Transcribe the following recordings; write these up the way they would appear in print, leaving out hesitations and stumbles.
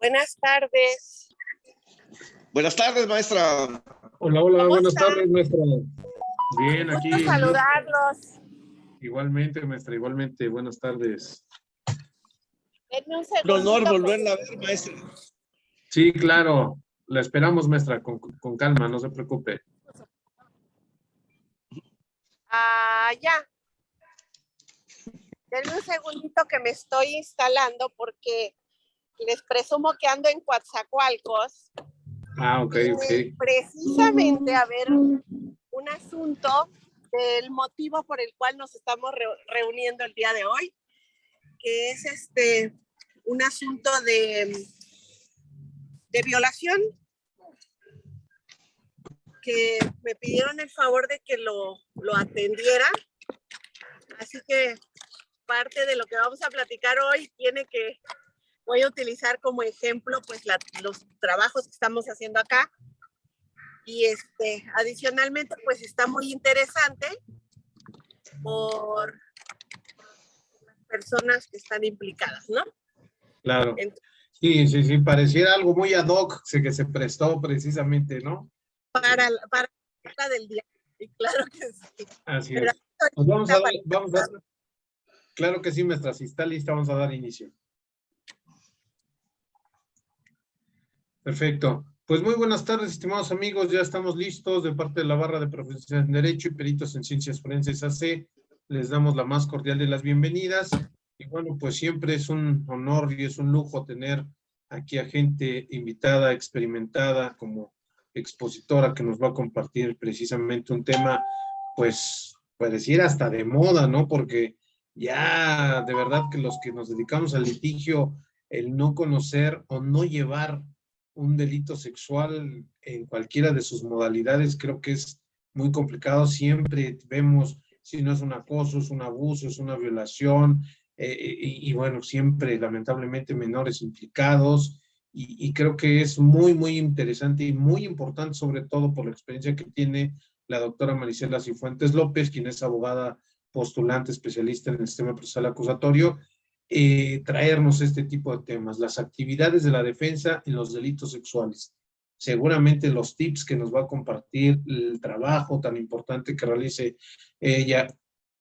Buenas tardes. Buenas tardes, maestra. Hola, hola, ¿Cómo buenas están? tardes, maestra. Bien, aquí. Gusto saludarlos. Igualmente, maestra, igualmente. Buenas tardes. Denme un Un segundito. honor volverla a ver, maestra. Sí, claro. La esperamos, maestra, con calma, no se preocupe. Ya. Denme un segundito que me estoy instalando porque les presumo que ando en Coatzacoalcos. Ah, ok, ok. Precisamente a ver un asunto del motivo por el cual nos estamos reuniendo el día de hoy, que es un asunto de violación, que me pidieron el favor de que lo atendiera. Así que parte de lo que vamos a platicar hoy voy a utilizar como ejemplo pues los trabajos que estamos haciendo acá. Y adicionalmente pues está muy interesante por las personas que están implicadas, ¿no? Claro. Entonces, Sí, pareciera algo muy ad hoc, que se prestó precisamente, ¿no? para la del día. Y claro que sí. Así Pero es. Pues vamos a, claro que sí, maestra, si está lista, vamos a dar inicio. Perfecto. Pues muy buenas tardes, estimados amigos. Ya estamos listos de parte de la barra de profesionales en Derecho y peritos en Ciencias Forenses AC. Les damos la más cordial de las bienvenidas. Y bueno, pues siempre es un honor y es un lujo tener aquí a gente invitada, experimentada, como expositora que nos va a compartir precisamente un tema, pues, pareciera hasta de moda, ¿no? Porque ya de verdad que los que nos dedicamos al litigio, el no conocer o no llevar un delito sexual en cualquiera de sus modalidades, creo que es muy complicado. Siempre vemos si no es un acoso, es un abuso, es una violación, y bueno, siempre lamentablemente menores implicados, y creo que es muy, muy interesante y muy importante, sobre todo por la experiencia que tiene la doctora Marisela Cifuentes López, quien es abogada postulante especialista en el sistema procesal acusatorio, traernos este tipo de temas, las actividades de la defensa en los delitos sexuales. Seguramente los tips que nos va a compartir, el trabajo tan importante que realice ella,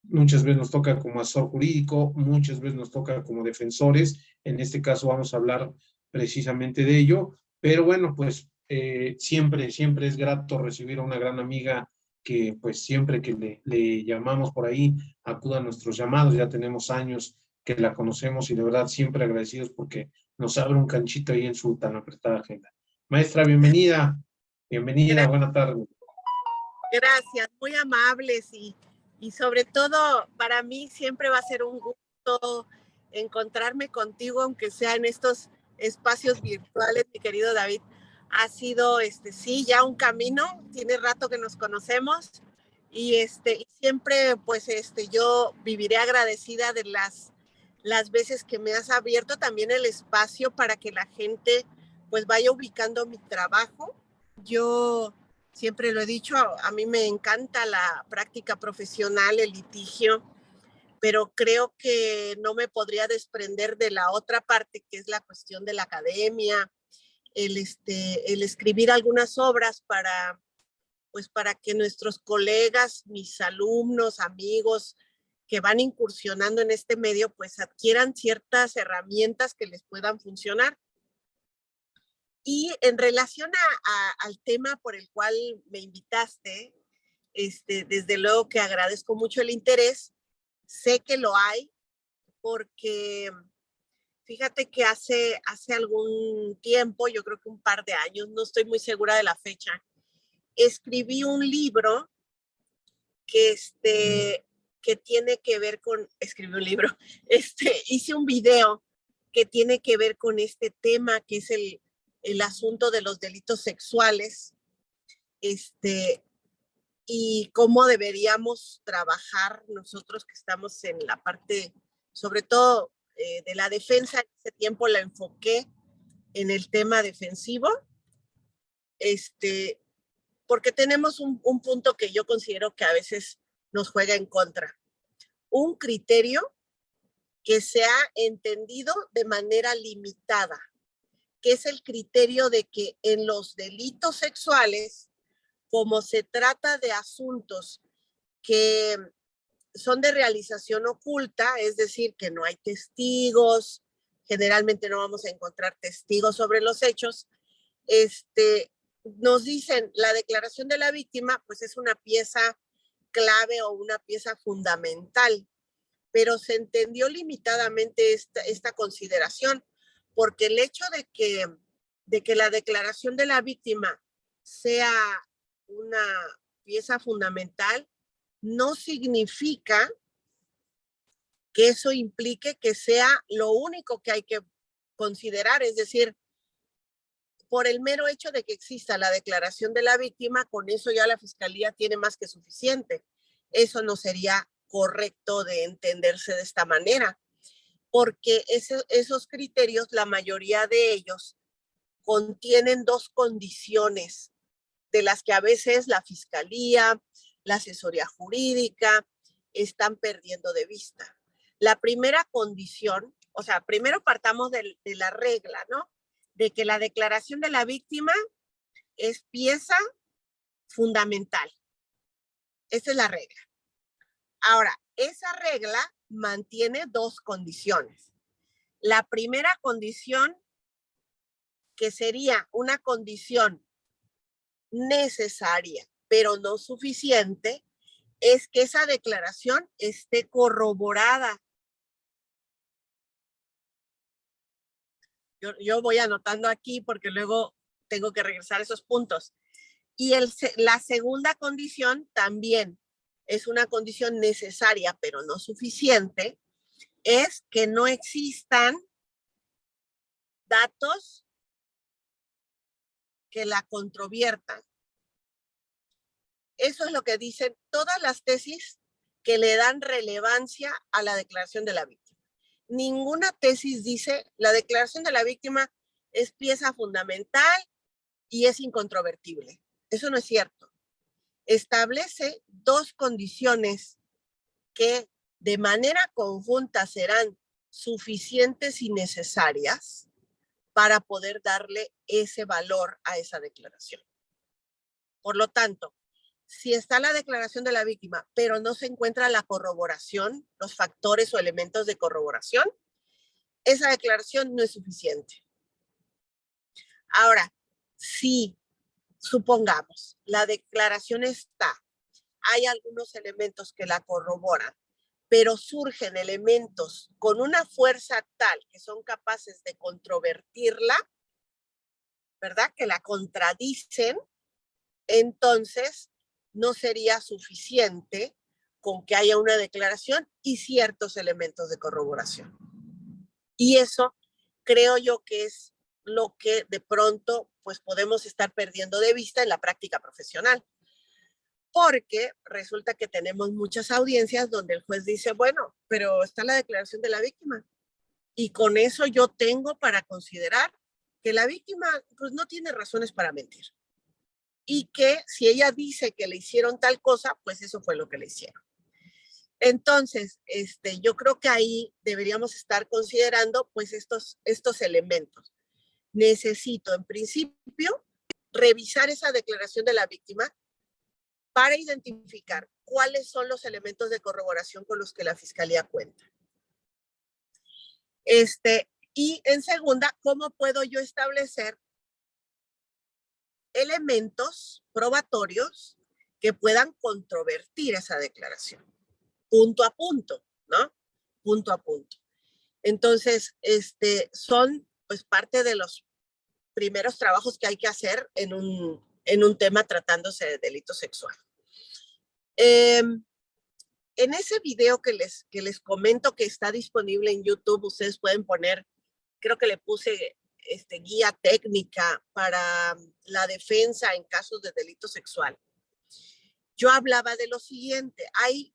muchas veces nos toca como asesor jurídico, muchas veces nos toca como defensores. En este caso vamos a hablar precisamente de ello, pero bueno, pues siempre es grato recibir a una gran amiga que pues siempre que le llamamos por ahí, acuda a nuestros llamados. Ya tenemos años que la conocemos y de verdad siempre agradecidos porque nos abre un canchito ahí en su tan apretada agenda. Maestra, bienvenida, buena tarde. Gracias, muy amables y sobre todo para mí siempre va a ser un gusto encontrarme contigo, aunque sea en estos espacios virtuales, mi querido David. Ha sido, sí, ya un camino, tiene rato que nos conocemos y siempre, pues, yo viviré agradecida de las veces que me has abierto también el espacio para que la gente, pues, vaya ubicando mi trabajo. Yo siempre lo he dicho, a mí me encanta la práctica profesional, el litigio, pero creo que no me podría desprender de la otra parte, que es la cuestión de la academia, el escribir algunas obras pues para que nuestros colegas, mis alumnos, amigos que van incursionando en este medio, pues adquieran ciertas herramientas que les puedan funcionar. Y en relación al tema por el cual me invitaste, desde luego que agradezco mucho el interés. Sé que lo hay porque fíjate que hace algún tiempo, yo creo que un par de años, no estoy muy segura de la fecha, escribí un libro que tiene que ver con, escribí un libro, hice un video que tiene que ver con este tema, que es el asunto de los delitos sexuales, y cómo deberíamos trabajar nosotros que estamos en la parte, sobre todo de la defensa. En ese tiempo la enfoqué en el tema defensivo, porque tenemos un punto que yo considero que a veces nos juega en contra. Un criterio que se ha entendido de manera limitada. que es el criterio de que en los delitos sexuales, como se trata de asuntos que son de realización oculta, es decir, que no hay testigos, generalmente no vamos a encontrar testigos sobre los hechos, nos dicen la declaración de la víctima, pues es una pieza clave o una pieza fundamental, pero se entendió limitadamente esta consideración, porque el hecho de que la declaración de la víctima sea una pieza fundamental no significa que eso implique que sea lo único que hay que considerar, es decir, por el mero hecho de que exista la declaración de la víctima, con eso ya la Fiscalía tiene más que suficiente. Eso no sería correcto de entenderse de esta manera, porque esos criterios, la mayoría de ellos, contienen dos condiciones de las que a veces la Fiscalía, la asesoría jurídica están perdiendo de vista. La primera condición, o sea, primero partamos de la regla, ¿no? De que la declaración de la víctima es pieza fundamental. Esa es la regla. Ahora, esa regla mantiene dos condiciones. La primera condición, que sería una condición necesaria, pero no suficiente, es que esa declaración esté corroborada. Yo voy anotando aquí porque luego tengo que regresar a esos puntos. Y la segunda condición también es una condición necesaria, pero no suficiente, es que no existan datos que la controviertan. Eso es lo que dicen todas las tesis que le dan relevancia a la declaración de la víctima. Ninguna tesis dice la declaración de la víctima es pieza fundamental y es incontrovertible. Eso no es cierto. Establece dos condiciones que de manera conjunta serán suficientes y necesarias para poder darle ese valor a esa declaración. Por lo tanto, si está la declaración de la víctima, pero no se encuentra la corroboración, los factores o elementos de corroboración, esa declaración no es suficiente. Ahora, si supongamos la declaración está, hay algunos elementos que la corroboran, pero surgen elementos con una fuerza tal que son capaces de controvertirla, ¿verdad? Que la contradicen, entonces no sería suficiente con que haya una declaración y ciertos elementos de corroboración. Y eso creo yo que es lo que de pronto pues podemos estar perdiendo de vista en la práctica profesional. Porque resulta que tenemos muchas audiencias donde el juez dice, bueno, pero está la declaración de la víctima. Y con eso yo tengo para considerar que la víctima pues no tiene razones para mentir. Y que si ella dice que le hicieron tal cosa, pues eso fue lo que le hicieron. Entonces, yo creo que ahí deberíamos estar considerando pues estos elementos. Necesito, en principio, revisar esa declaración de la víctima para identificar cuáles son los elementos de corroboración con los que la Fiscalía cuenta. Y en segunda, ¿cómo puedo yo establecer elementos probatorios que puedan controvertir esa declaración? Punto a punto, ¿no? Punto a punto. Entonces, son pues parte de los primeros trabajos que hay que hacer en un tema tratándose de delito sexual. En ese video que les comento que está disponible en YouTube, ustedes pueden poner, creo que le puse guía técnica para la defensa en casos de delito sexual. Yo hablaba de lo siguiente, hay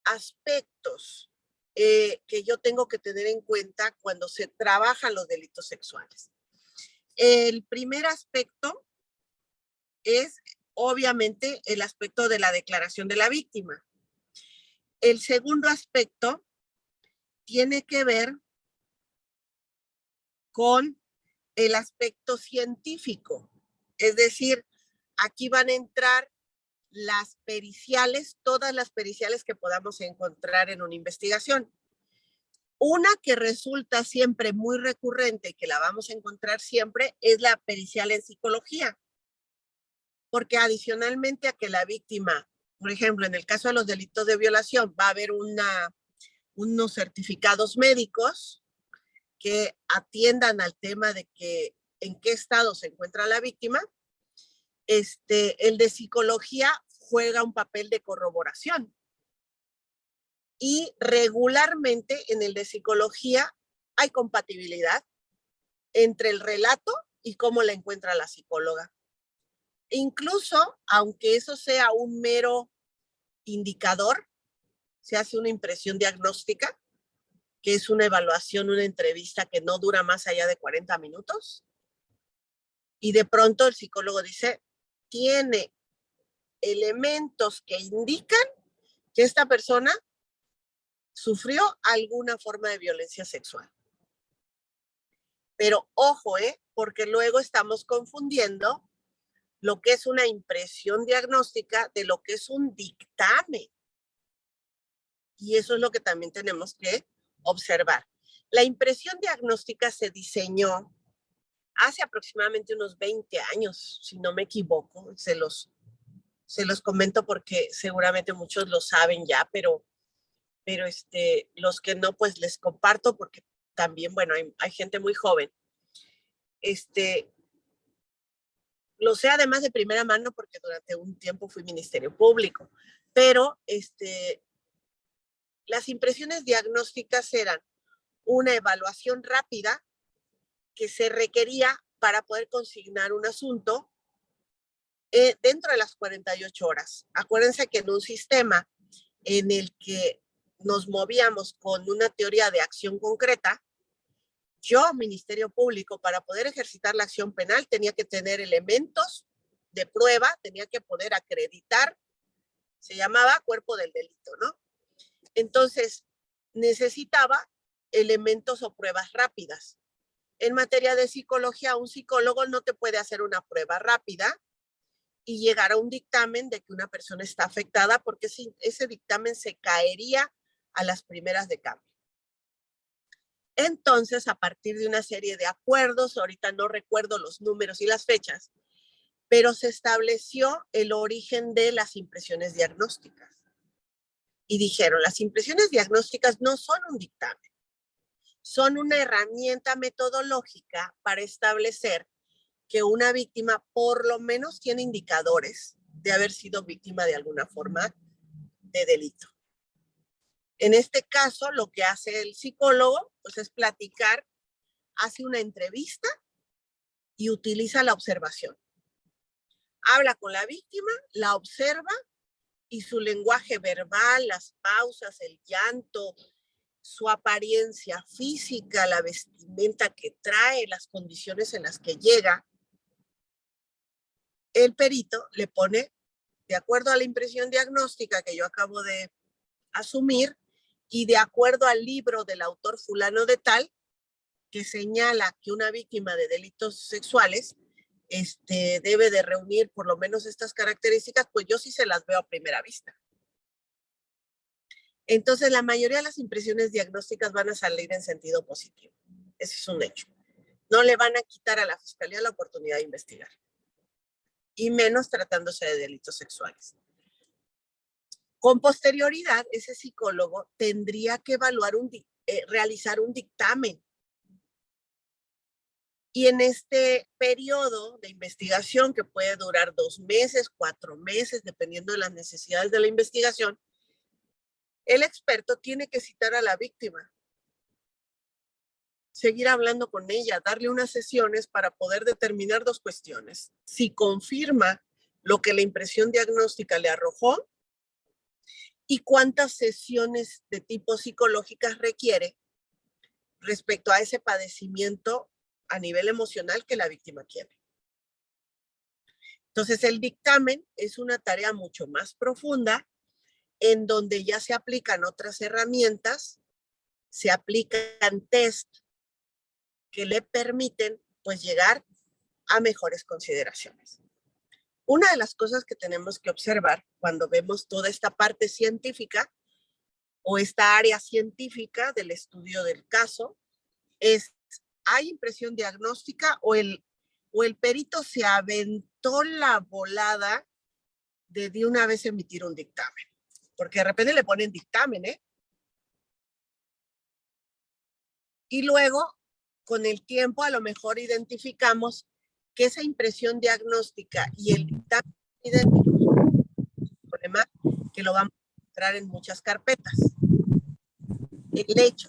aspectos que yo tengo que tener en cuenta cuando se trabajan los delitos sexuales. El primer aspecto es obviamente el aspecto de la declaración de la víctima. El segundo aspecto tiene que ver con el aspecto científico. Es decir, aquí van a entrar las periciales, todas las periciales que podamos encontrar en una investigación. Una que resulta siempre muy recurrente, que la vamos a encontrar siempre, es la pericial en psicología. Porque adicionalmente a que la víctima, por ejemplo, en el caso de los delitos de violación, va a haber unos certificados médicos que atiendan al tema de que en qué estado se encuentra la víctima. El de psicología juega un papel de corroboración. Y regularmente en el de psicología hay compatibilidad entre el relato y cómo la encuentra la psicóloga. Incluso, aunque eso sea un mero indicador, se hace una impresión diagnóstica, que es una evaluación, una entrevista que no dura más allá de 40 minutos. Y de pronto el psicólogo dice, tiene elementos que indican que esta persona sufrió alguna forma de violencia sexual. Pero ojo, porque luego estamos confundiendo lo que es una impresión diagnóstica de lo que es un dictamen. Y eso es lo que también tenemos que observar. La impresión diagnóstica se diseñó hace aproximadamente unos 20 años, si no me equivoco. Se los comento porque seguramente muchos lo saben ya, pero los que no, pues les comparto porque también, bueno, hay gente muy joven. Lo sé además de primera mano porque durante un tiempo fui Ministerio Público, pero las impresiones diagnósticas eran una evaluación rápida que se requería para poder consignar un asunto dentro de las 48 horas. Acuérdense que en un sistema en el que nos movíamos con una teoría de acción concreta, yo, Ministerio Público, para poder ejercitar la acción penal, tenía que tener elementos de prueba, tenía que poder acreditar, se llamaba cuerpo del delito, ¿no? Entonces, necesitaba elementos o pruebas rápidas. En materia de psicología, un psicólogo no te puede hacer una prueba rápida y llegar a un dictamen de que una persona está afectada, porque ese dictamen se caería a las primeras de cambio. Entonces, a partir de una serie de acuerdos, ahorita no recuerdo los números y las fechas, pero se estableció el origen de las impresiones diagnósticas. Y dijeron, las impresiones diagnósticas no son un dictamen, son una herramienta metodológica para establecer que una víctima por lo menos tiene indicadores de haber sido víctima de alguna forma de delito. En este caso, lo que hace el psicólogo pues, es platicar, hace una entrevista y utiliza la observación. Habla con la víctima, la observa y su lenguaje verbal, las pausas, el llanto, su apariencia física, la vestimenta que trae, las condiciones en las que llega, el perito le pone, de acuerdo a la impresión diagnóstica que yo acabo de asumir, y de acuerdo al libro del autor fulano de tal, que señala que una víctima de delitos sexuales debe de reunir por lo menos estas características, pues yo sí se las veo a primera vista. Entonces, la mayoría de las impresiones diagnósticas van a salir en sentido positivo. Ese es un hecho. No le van a quitar a la fiscalía la oportunidad de investigar. Y menos tratándose de delitos sexuales. Con posterioridad, ese psicólogo tendría que realizar un dictamen. Y en este periodo de investigación, que puede durar 2 meses, 4 meses, dependiendo de las necesidades de la investigación, el experto tiene que citar a la víctima, seguir hablando con ella, darle unas sesiones para poder determinar 2 cuestiones. Si confirma lo que la impresión diagnóstica le arrojó y cuántas sesiones de tipo psicológicas requiere respecto a ese padecimiento a nivel emocional que la víctima tiene. Entonces, el dictamen es una tarea mucho más profunda en donde ya se aplican otras herramientas, se aplican test que le permiten pues llegar a mejores consideraciones. Una de las cosas que tenemos que observar cuando vemos toda esta parte científica o esta área científica del estudio del caso es, ¿hay impresión diagnóstica o el perito se aventó la volada de una vez emitir un dictamen? Porque de repente le ponen dictamen, ¿eh? Y luego, con el tiempo, a lo mejor identificamos que esa impresión diagnóstica y el dictamen idéntico, problema que lo vamos a encontrar en muchas carpetas. El hecho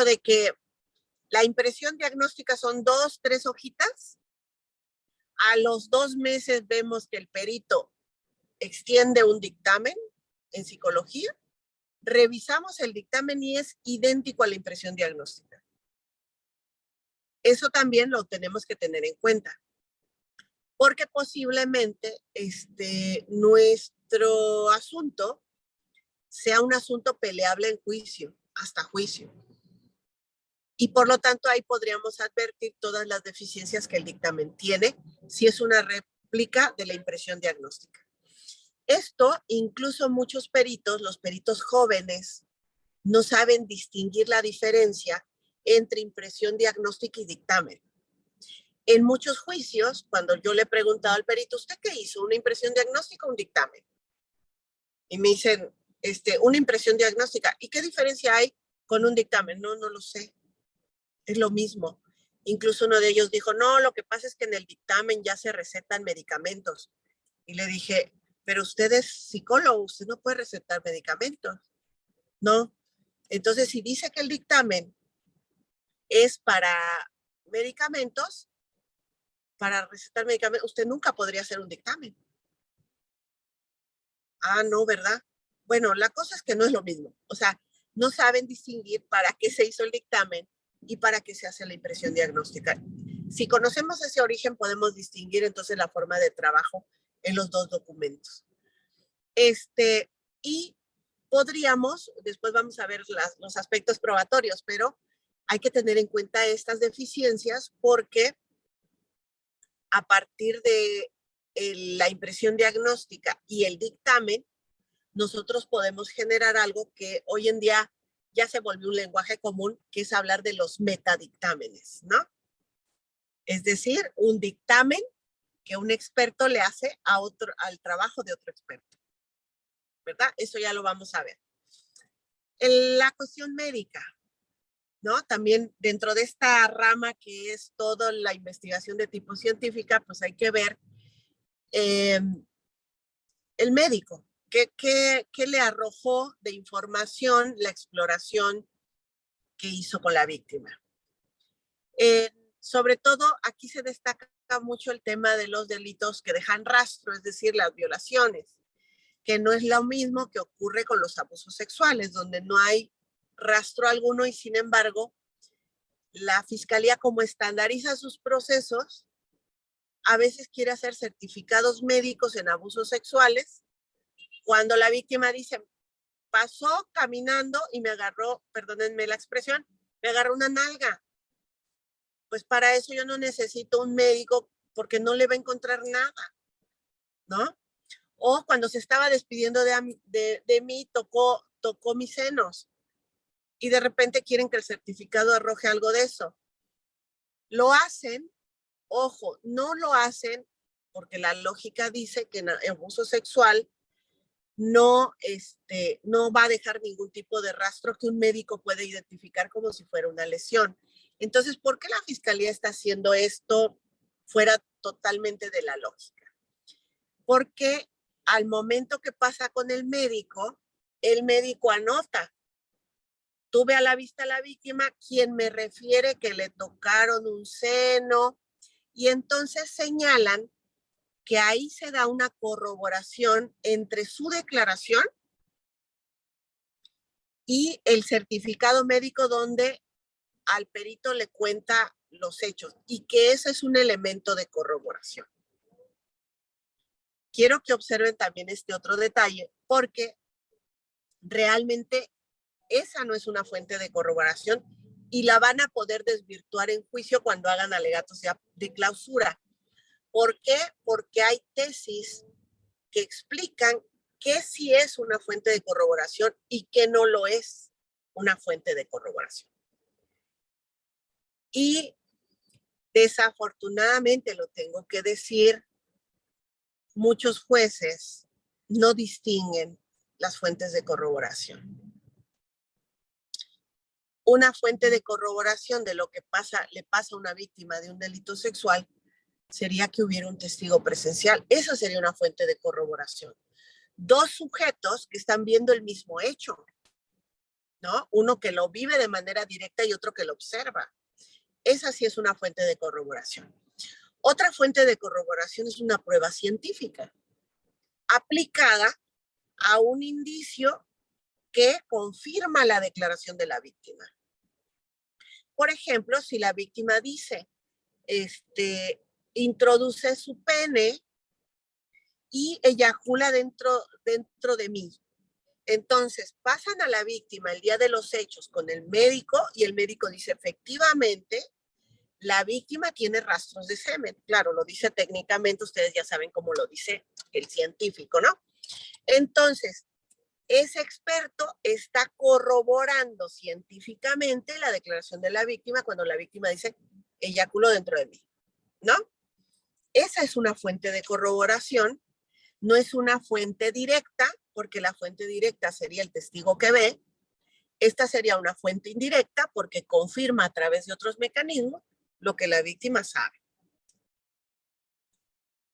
de que la impresión diagnóstica son 2, 3 hojitas, a los 2 meses vemos que el perito extiende un dictamen en psicología, revisamos el dictamen y es idéntico a la impresión diagnóstica. Eso también lo tenemos que tener en cuenta, porque posiblemente nuestro asunto sea un asunto peleable en juicio, hasta juicio. Y por lo tanto ahí podríamos advertir todas las deficiencias que el dictamen tiene si es una réplica de la impresión diagnóstica. Esto, incluso muchos peritos, los peritos jóvenes, no saben distinguir la diferencia entre impresión diagnóstica y dictamen. En muchos juicios, cuando yo le he preguntado al perito, ¿usted qué hizo? ¿Una impresión diagnóstica o un dictamen? Y me dicen, una impresión diagnóstica. ¿Y qué diferencia hay con un dictamen? No lo sé. Es lo mismo. Incluso uno de ellos dijo, no, lo que pasa es que en el dictamen ya se recetan medicamentos. Y le dije, pero usted es psicólogo, usted no puede recetar medicamentos. No. Entonces, si dice que el dictamen es para medicamentos, para recetar medicamentos, usted nunca podría hacer un dictamen. Ah, no, ¿verdad? Bueno, la cosa es que no es lo mismo. O sea, no saben distinguir para qué se hizo el dictamen y para qué se hace la impresión diagnóstica. Si conocemos ese origen, podemos distinguir entonces la forma de trabajo en los dos documentos. Y podríamos, después vamos a ver los aspectos probatorios, pero hay que tener en cuenta estas deficiencias porque a partir de la impresión diagnóstica y el dictamen, nosotros podemos generar algo que hoy en día ya se volvió un lenguaje común, que es hablar de los metadictámenes, ¿no? Es decir, un dictamen que un experto le hace al trabajo de otro experto, ¿verdad? Eso ya lo vamos a ver. La cuestión médica, ¿no? También dentro de esta rama que es toda la investigación de tipo científica, pues hay que ver el médico. ¿Qué le arrojó de información la exploración que hizo con la víctima? Sobre todo, aquí se destaca mucho el tema de los delitos que dejan rastro, es decir, las violaciones, que no es lo mismo que ocurre con los abusos sexuales, donde no hay rastro alguno y sin embargo, la fiscalía como estandariza sus procesos, a veces quiere hacer certificados médicos en abusos sexuales, cuando la víctima dice, pasó caminando y me agarró, perdónenme la expresión, me agarró una nalga. Pues para eso yo no necesito un médico porque no le va a encontrar nada, ¿no? O cuando se estaba despidiendo de mí, tocó mis senos y de repente quieren que el certificado arroje algo de eso. Lo hacen, ojo, no lo hacen porque la lógica dice que en abuso sexual no va a dejar ningún tipo de rastro que un médico pueda identificar como si fuera una lesión. Entonces, ¿por qué la fiscalía está haciendo esto fuera totalmente de la lógica? Porque al momento que pasa con el médico anota, tuve a la vista a la víctima, quien me refiere que le tocaron un seno, y entonces señalan que ahí se da una corroboración entre su declaración y el certificado médico donde al perito le cuenta los hechos y que ese es un elemento de corroboración. Quiero que observen también este otro detalle porque realmente esa no es una fuente de corroboración y la van a poder desvirtuar en juicio cuando hagan alegatos de clausura. ¿Por qué? Porque hay tesis que explican qué sí es una fuente de corroboración y qué no lo es una fuente de corroboración. Y desafortunadamente, lo tengo que decir, muchos jueces no distinguen las fuentes de corroboración. Una fuente de corroboración de lo que le pasa a una víctima de un delito sexual sería que hubiera un testigo presencial. Eso sería una fuente de corroboración. Dos sujetos que están viendo el mismo hecho, ¿no? Uno que lo vive de manera directa y otro que lo observa. Esa sí es una fuente de corroboración. Otra fuente de corroboración es una prueba científica aplicada a un indicio que confirma la declaración de la víctima. Por ejemplo, si la víctima dice, introduce su pene y eyacula dentro de mí. Entonces, pasan a la víctima el día de los hechos con el médico y el médico dice, efectivamente, la víctima tiene rastros de semen. Claro, lo dice técnicamente, ustedes ya saben cómo lo dice el científico, ¿no? Entonces, ese experto está corroborando científicamente la declaración de la víctima cuando la víctima dice, eyaculó dentro de mí, ¿no? Esa es una fuente de corroboración, no es una fuente directa, porque la fuente directa sería el testigo que ve. Esta sería una fuente indirecta porque confirma a través de otros mecanismos lo que la víctima sabe.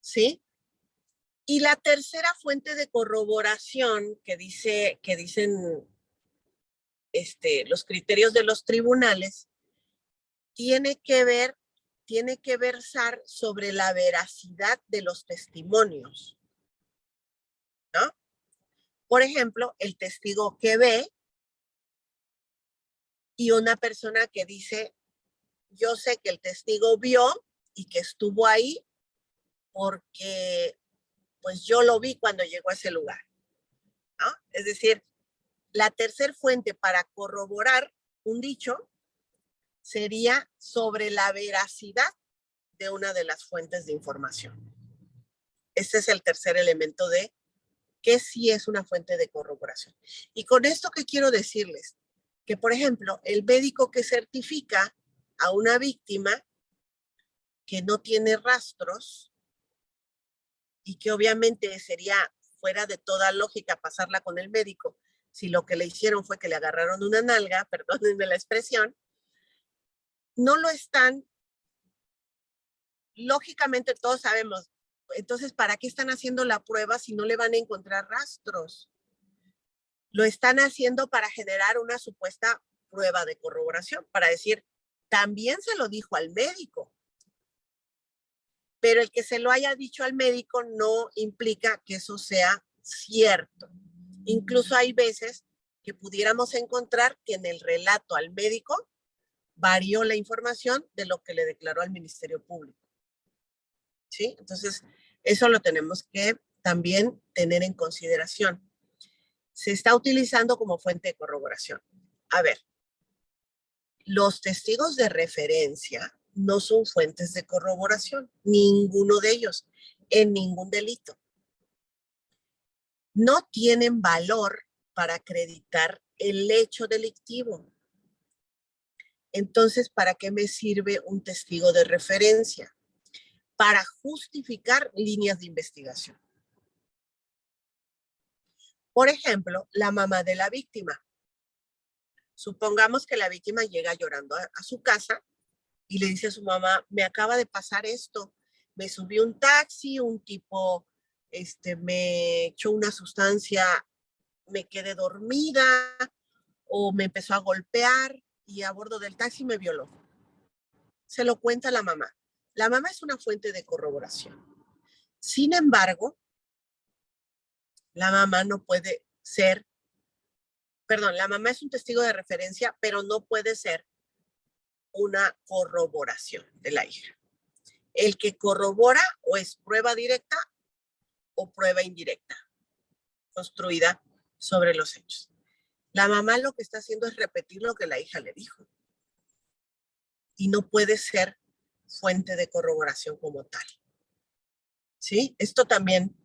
¿Sí? Y la tercera fuente de corroboración que dicen los criterios de los tribunales tiene que versar sobre la veracidad de los testimonios, ¿no? Por ejemplo, el testigo que ve y una persona que dice, yo sé que el testigo vio y que estuvo ahí porque pues yo lo vi cuando llegó a ese lugar, ¿no? Es decir, la tercera fuente para corroborar un dicho sería sobre la veracidad de una de las fuentes de información. Este es el tercer elemento de que sí es una fuente de corroboración. Y con esto que quiero decirles, que por ejemplo, el médico que certifica a una víctima que no tiene rastros y que obviamente sería fuera de toda lógica pasarla con el médico si lo que le hicieron fue que le agarraron una nalga, perdónenme la expresión, no lo están, lógicamente todos sabemos, entonces, ¿para qué están haciendo la prueba si no le van a encontrar rastros? Lo están haciendo para generar una supuesta prueba de corroboración, para decir, también se lo dijo al médico. Pero el que se lo haya dicho al médico no implica que eso sea cierto. Incluso hay veces que pudiéramos encontrar que en el relato al médico varió la información de lo que le declaró al Ministerio Público. ¿Sí? Entonces, eso lo tenemos que también tener en consideración. Se está utilizando como fuente de corroboración. A ver, los testigos de referencia no son fuentes de corroboración, ninguno de ellos, en ningún delito. No tienen valor para acreditar el hecho delictivo. Entonces, ¿para qué me sirve un testigo de referencia? Para justificar líneas de investigación. Por ejemplo, la mamá de la víctima. Supongamos que la víctima llega llorando a su casa y le dice a su mamá, me acaba de pasar esto, me subí un taxi, un tipo me echó una sustancia, me quedé dormida o me empezó a golpear y a bordo del taxi me violó. Se lo cuenta la mamá. La mamá es una fuente de corroboración. Sin embargo, la mamá no puede ser, la mamá es un testigo de referencia, pero no puede ser una corroboración de la hija. El que corrobora o es prueba directa o prueba indirecta, construida sobre los hechos. La mamá lo que está haciendo es repetir lo que la hija le dijo. y no puede ser fuente de corroboración como tal. ¿Sí? Esto también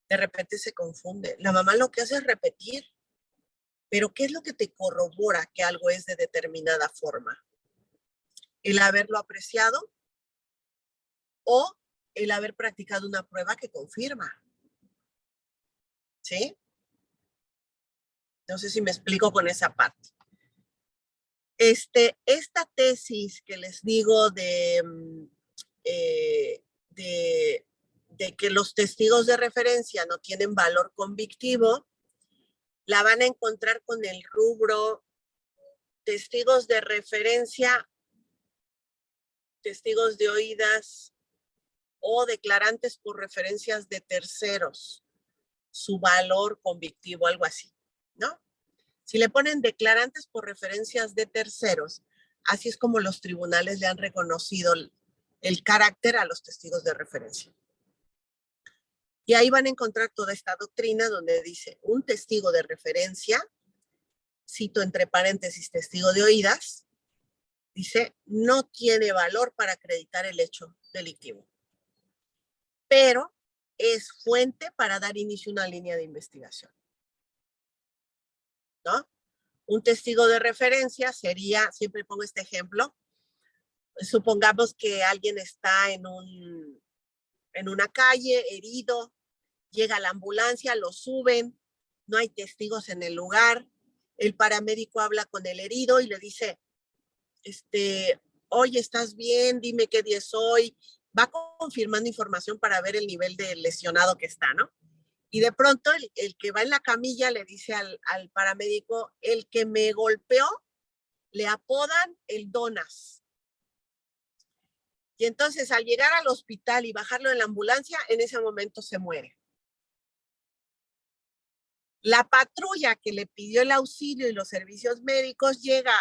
de repente se confunde. La mamá lo que hace es repetir, pero ¿qué es lo que te corrobora que algo es de determinada forma? El haberlo apreciado o el haber practicado una prueba que confirma. ¿Sí? No sé si me explico con esa parte. Esta tesis que les digo de que los testigos de referencia no tienen valor convictivo, la van a encontrar con el rubro testigos de referencia, testigos de oídas o declarantes por referencias de terceros, su valor convictivo, algo así, ¿no? Si le ponen declarantes por referencias de terceros, así es como los tribunales le han reconocido el carácter a los testigos de referencia. Y ahí van a encontrar toda esta doctrina donde dice un testigo de referencia, cito entre paréntesis testigo de oídas, dice, no tiene valor para acreditar el hecho delictivo, pero es fuente para dar inicio a una línea de investigación, ¿no? Un testigo de referencia sería, siempre pongo este ejemplo, supongamos que alguien está en una calle, herido, llega la ambulancia, lo suben, no hay testigos en el lugar, el paramédico habla con el herido y le dice, oye, ¿estás bien? Dime qué día es hoy. Va confirmando información para ver el nivel de lesionado que está, ¿no? Y de pronto el que va en la camilla le dice al paramédico, el que me golpeó, le apodan el Donas. Y entonces al llegar al hospital y bajarlo en la ambulancia, en ese momento se muere. La patrulla que le pidió el auxilio y los servicios médicos llega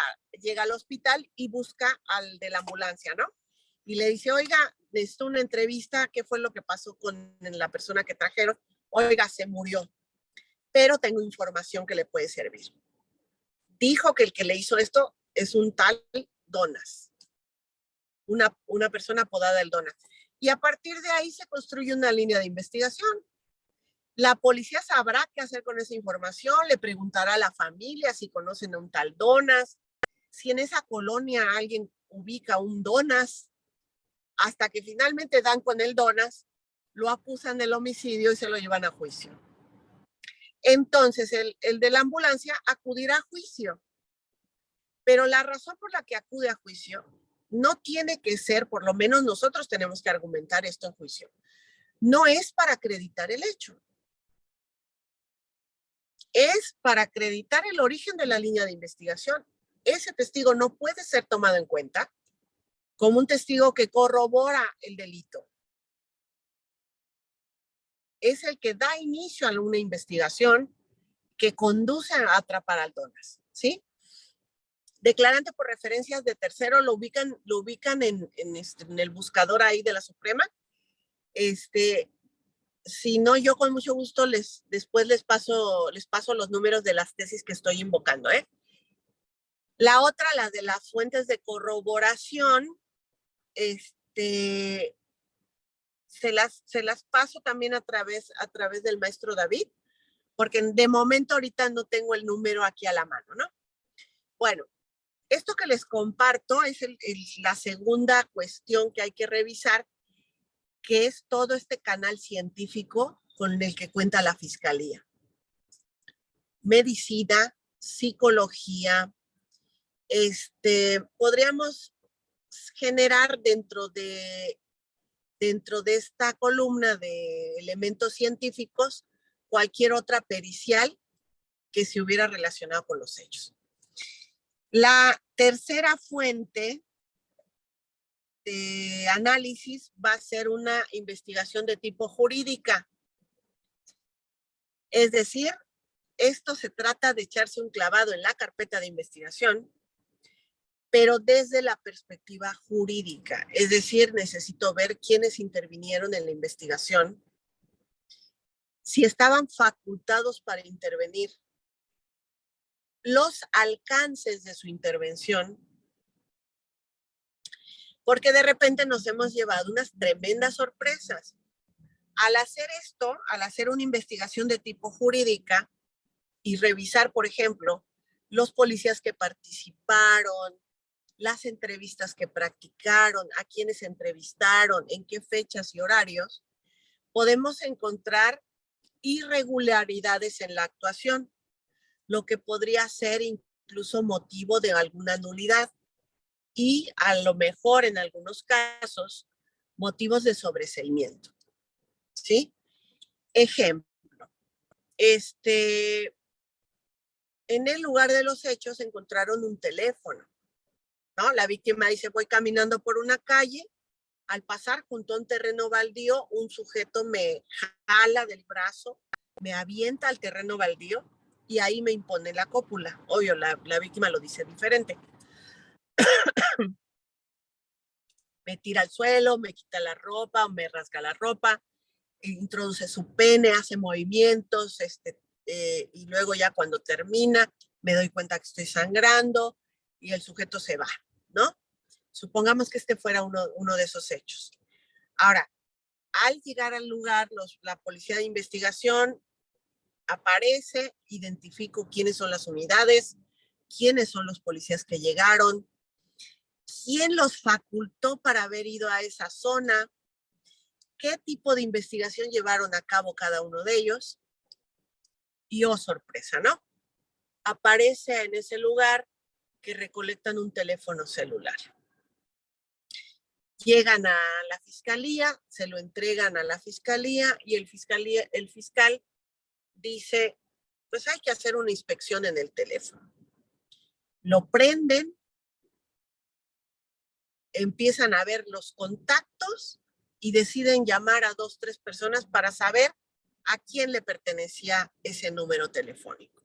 al hospital y busca al de la ambulancia, ¿no? Y le dice, oiga, necesito una entrevista, ¿qué fue lo que pasó con la persona que trajeron? Oiga, se murió, pero tengo información que le puede servir. Dijo que el que le hizo esto es un tal Donas, una persona apodada el Donas. Y a partir de ahí se construye una línea de investigación. La policía sabrá qué hacer con esa información, le preguntará a la familia si conocen a un tal Donas, si en esa colonia alguien ubica un Donas, hasta que finalmente dan con el Donas, lo acusan del homicidio y se lo llevan a juicio. Entonces el de la ambulancia acudirá a juicio, pero la razón por la que acude a juicio no tiene que ser, por lo menos nosotros tenemos que argumentar esto en juicio, no es para acreditar el hecho. Es para acreditar el origen de la línea de investigación. Ese testigo no puede ser tomado en cuenta como un testigo que corrobora el delito. Es el que da inicio a una investigación que conduce a atrapar al Donas, ¿sí? Declarante por referencias de tercero lo ubican en el buscador ahí de la Suprema. Si no, yo con mucho gusto después les paso los números de las tesis que estoy invocando, ¿eh? La otra, la de las fuentes de corroboración, se las paso también a través del maestro David, porque de momento ahorita no tengo el número aquí a la mano, ¿no? Bueno, esto que les comparto es la segunda cuestión que hay que revisar, que es todo este canal científico con el que cuenta la Fiscalía. Medicina, psicología, podríamos generar dentro de esta columna de elementos científicos cualquier otra pericial que se hubiera relacionado con los hechos. La tercera fuente de análisis va a ser una investigación de tipo jurídica. Es decir, esto se trata de echarse un clavado en la carpeta de investigación, pero desde la perspectiva jurídica. Es decir, necesito ver quiénes intervinieron en la investigación, si estaban facultados para intervenir, los alcances de su intervención porque de repente nos hemos llevado unas tremendas sorpresas. Al hacer esto, al hacer una investigación de tipo jurídica y revisar, por ejemplo, los policías que participaron, las entrevistas que practicaron, a quienes entrevistaron, en qué fechas y horarios, podemos encontrar irregularidades en la actuación, lo que podría ser incluso motivo de alguna nulidad y a lo mejor en algunos casos motivos de sobreseimiento. ¿Sí? Ejemplo, en el lugar de los hechos encontraron un teléfono, ¿no? La víctima dice, voy caminando por una calle, al pasar junto a un terreno baldío, un sujeto me jala del brazo, me avienta al terreno baldío y ahí me impone la cópula. Obvio, la víctima lo dice diferente. Me tira al suelo, me quita la ropa, me rasga la ropa, introduce su pene, hace movimientos, y luego ya cuando termina me doy cuenta que estoy sangrando y el sujeto se va, ¿no? Supongamos que este fuera uno de esos hechos. Ahora, al llegar al lugar, la policía de investigación aparece, identifico quiénes son las unidades, quiénes son los policías que llegaron, quién los facultó para haber ido a esa zona, qué tipo de investigación llevaron a cabo cada uno de ellos. Y oh, sorpresa, ¿no? Aparece en ese lugar que recolectan un teléfono celular. Llegan a la fiscalía, se lo entregan a la fiscalía y el fiscal dice, pues hay que hacer una inspección en el teléfono. Lo prenden, empiezan a ver los contactos y deciden llamar a 2, 3 personas para saber a quién le pertenecía ese número telefónico.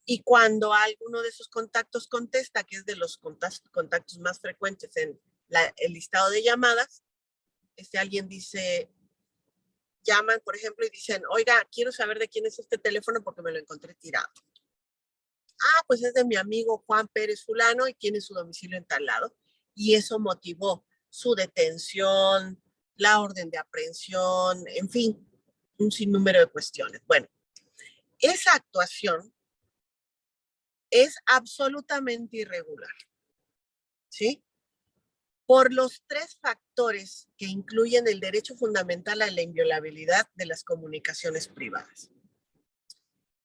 Y cuando alguno de esos contactos contesta, que es de los contactos más frecuentes en el listado de llamadas, alguien dice, llaman, por ejemplo, y dicen, oiga, quiero saber de quién es este teléfono porque me lo encontré tirado. Ah, pues es de mi amigo Juan Pérez fulano y tiene su domicilio en tal lado. Y eso motivó su detención, la orden de aprehensión, en fin, un sinnúmero de cuestiones. Bueno, esa actuación es absolutamente irregular, ¿sí? Por los 3 factores que incluyen el derecho fundamental a la inviolabilidad de las comunicaciones privadas.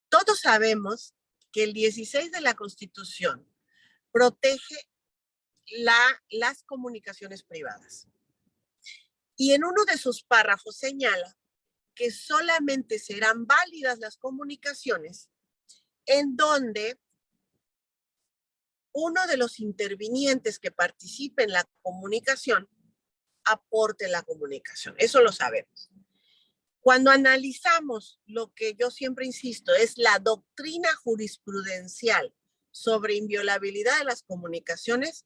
Todos sabemos que el 16 de la Constitución protege las comunicaciones privadas. Y en uno de sus párrafos señala que solamente serán válidas las comunicaciones en donde uno de los intervinientes que participe en la comunicación aporte la comunicación. Eso lo sabemos. Cuando analizamos lo que yo siempre insisto, es la doctrina jurisprudencial sobre inviolabilidad de las comunicaciones,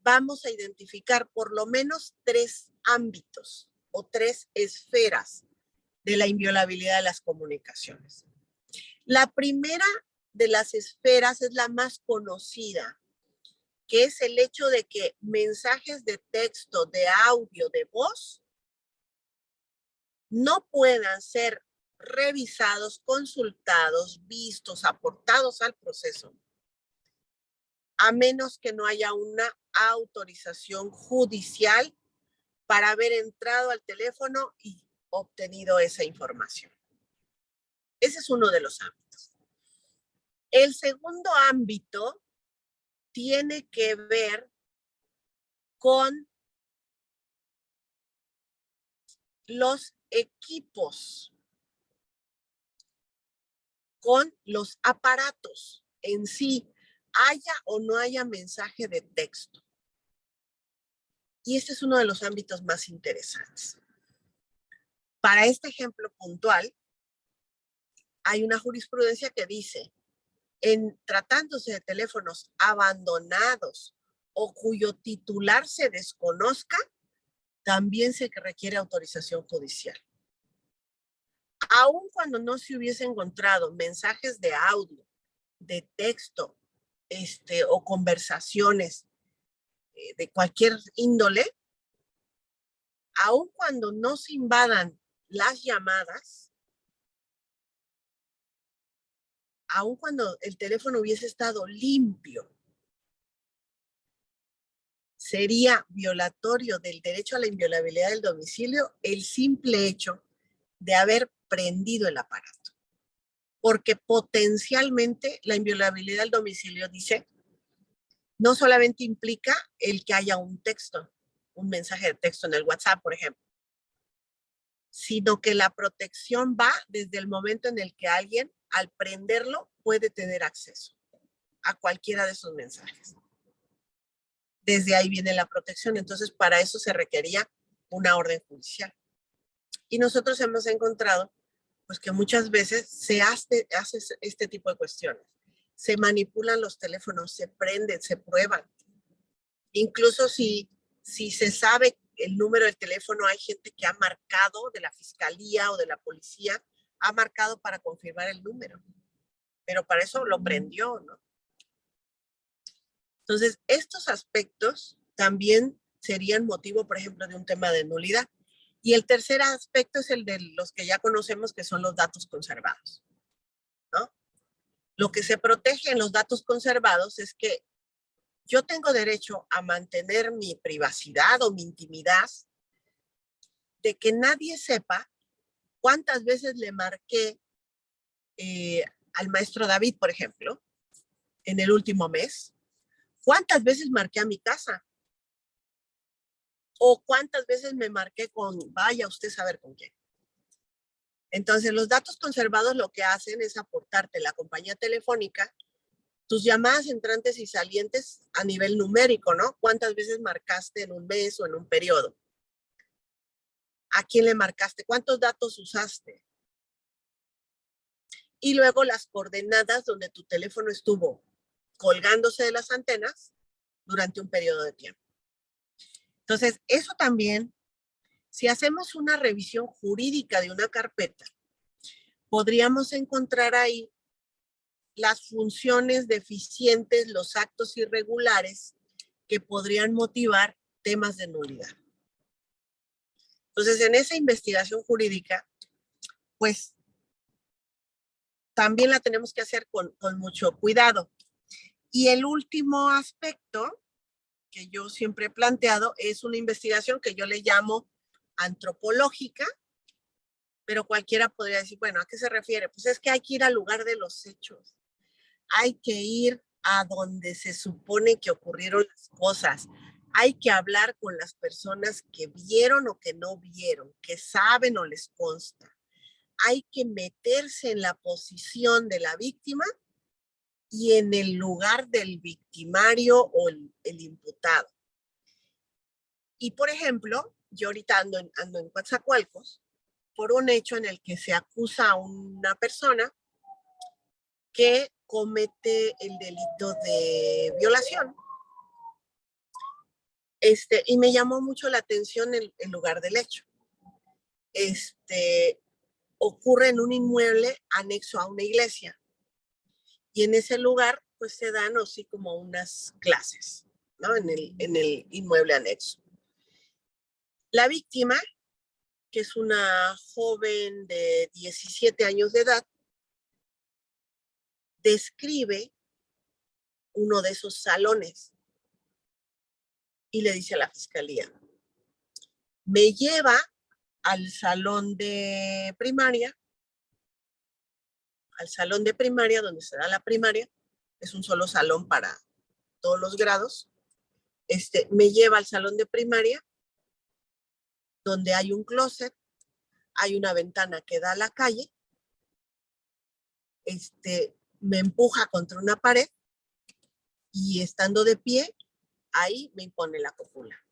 vamos a identificar por lo menos 3 ámbitos o 3 esferas de la inviolabilidad de las comunicaciones. La primera de las esferas es la más conocida, que es el hecho de que mensajes de texto, de audio, de voz, no puedan ser revisados, consultados, vistos, aportados al proceso, a menos que no haya una autorización judicial para haber entrado al teléfono y obtenido esa información. Ese es uno de los ámbitos. El segundo ámbito tiene que ver con los equipos, con los aparatos en sí, haya o no haya mensaje de texto. Y este es uno de los ámbitos más interesantes. Para este ejemplo puntual, hay una jurisprudencia que dice, en tratándose de teléfonos abandonados o cuyo titular se desconozca, también se requiere autorización judicial. Aun cuando no se hubiese encontrado mensajes de audio, de texto, o conversaciones de cualquier índole, aun cuando no se invadan las llamadas, aun cuando el teléfono hubiese estado limpio, sería violatorio del derecho a la inviolabilidad del domicilio el simple hecho de haber prendido el aparato. Porque potencialmente la inviolabilidad del domicilio, dice, no solamente implica el que haya un texto, un mensaje de texto en el WhatsApp, por ejemplo, sino que la protección va desde el momento en el que alguien, al prenderlo, puede tener acceso a cualquiera de esos mensajes. Desde ahí viene la protección. Entonces, para eso se requería una orden judicial. Y nosotros hemos encontrado pues, que muchas veces se hace este tipo de cuestiones. Se manipulan los teléfonos, se prenden, se prueban. Incluso si se sabe el número del teléfono, hay gente que ha marcado de la fiscalía o de la policía, ha marcado para confirmar el número. Pero para eso lo prendió, ¿no? Entonces, estos aspectos también serían motivo, por ejemplo, de un tema de nulidad. Y el tercer aspecto es el de los que ya conocemos, que son los datos conservados, ¿no? Lo que se protege en los datos conservados es que yo tengo derecho a mantener mi privacidad o mi intimidad, de que nadie sepa cuántas veces le marqué al maestro David, por ejemplo, en el último mes, cuántas veces marqué a mi casa, o cuántas veces me marqué con, vaya usted a saber con quién. Entonces, los datos conservados lo que hacen es aportarte la compañía telefónica, tus llamadas entrantes y salientes a nivel numérico, ¿no? ¿Cuántas veces marcaste en un mes o en un periodo? ¿A quién le marcaste? ¿Cuántos datos usaste? Y luego las coordenadas donde tu teléfono estuvo colgándose de las antenas durante un periodo de tiempo. Entonces, eso también, si hacemos una revisión jurídica de una carpeta, podríamos encontrar ahí las funciones deficientes, los actos irregulares que podrían motivar temas de nulidad. Entonces, en esa investigación jurídica, pues, también la tenemos que hacer con mucho cuidado. Y el último aspecto que yo siempre he planteado es una investigación que yo le llamo antropológica, pero cualquiera podría decir, bueno, ¿a qué se refiere? Pues es que hay que ir al lugar de los hechos. Hay que ir a donde se supone que ocurrieron las cosas. Hay que hablar con las personas que vieron o que no vieron, que saben o les consta. Hay que meterse en la posición de la víctima y en el lugar del victimario o el imputado. Y, por ejemplo, yo ahorita ando en Coatzacoalcos por un hecho en el que se acusa a una persona que comete el delito de violación. Y me llamó mucho la atención el lugar del hecho. Ocurre en un inmueble anexo a una iglesia. Y en ese lugar, pues se dan así como unas clases, ¿no? En el inmueble anexo. La víctima, que es una joven de 17 años de edad, describe uno de esos salones y le dice a la fiscalía, me lleva al salón de primaria donde se da la primaria, es un solo salón para todos los grados, me lleva al salón de primaria donde hay un closet, hay una ventana que da a la calle, me empuja contra una pared y estando de pie, ahí me impone la cópula.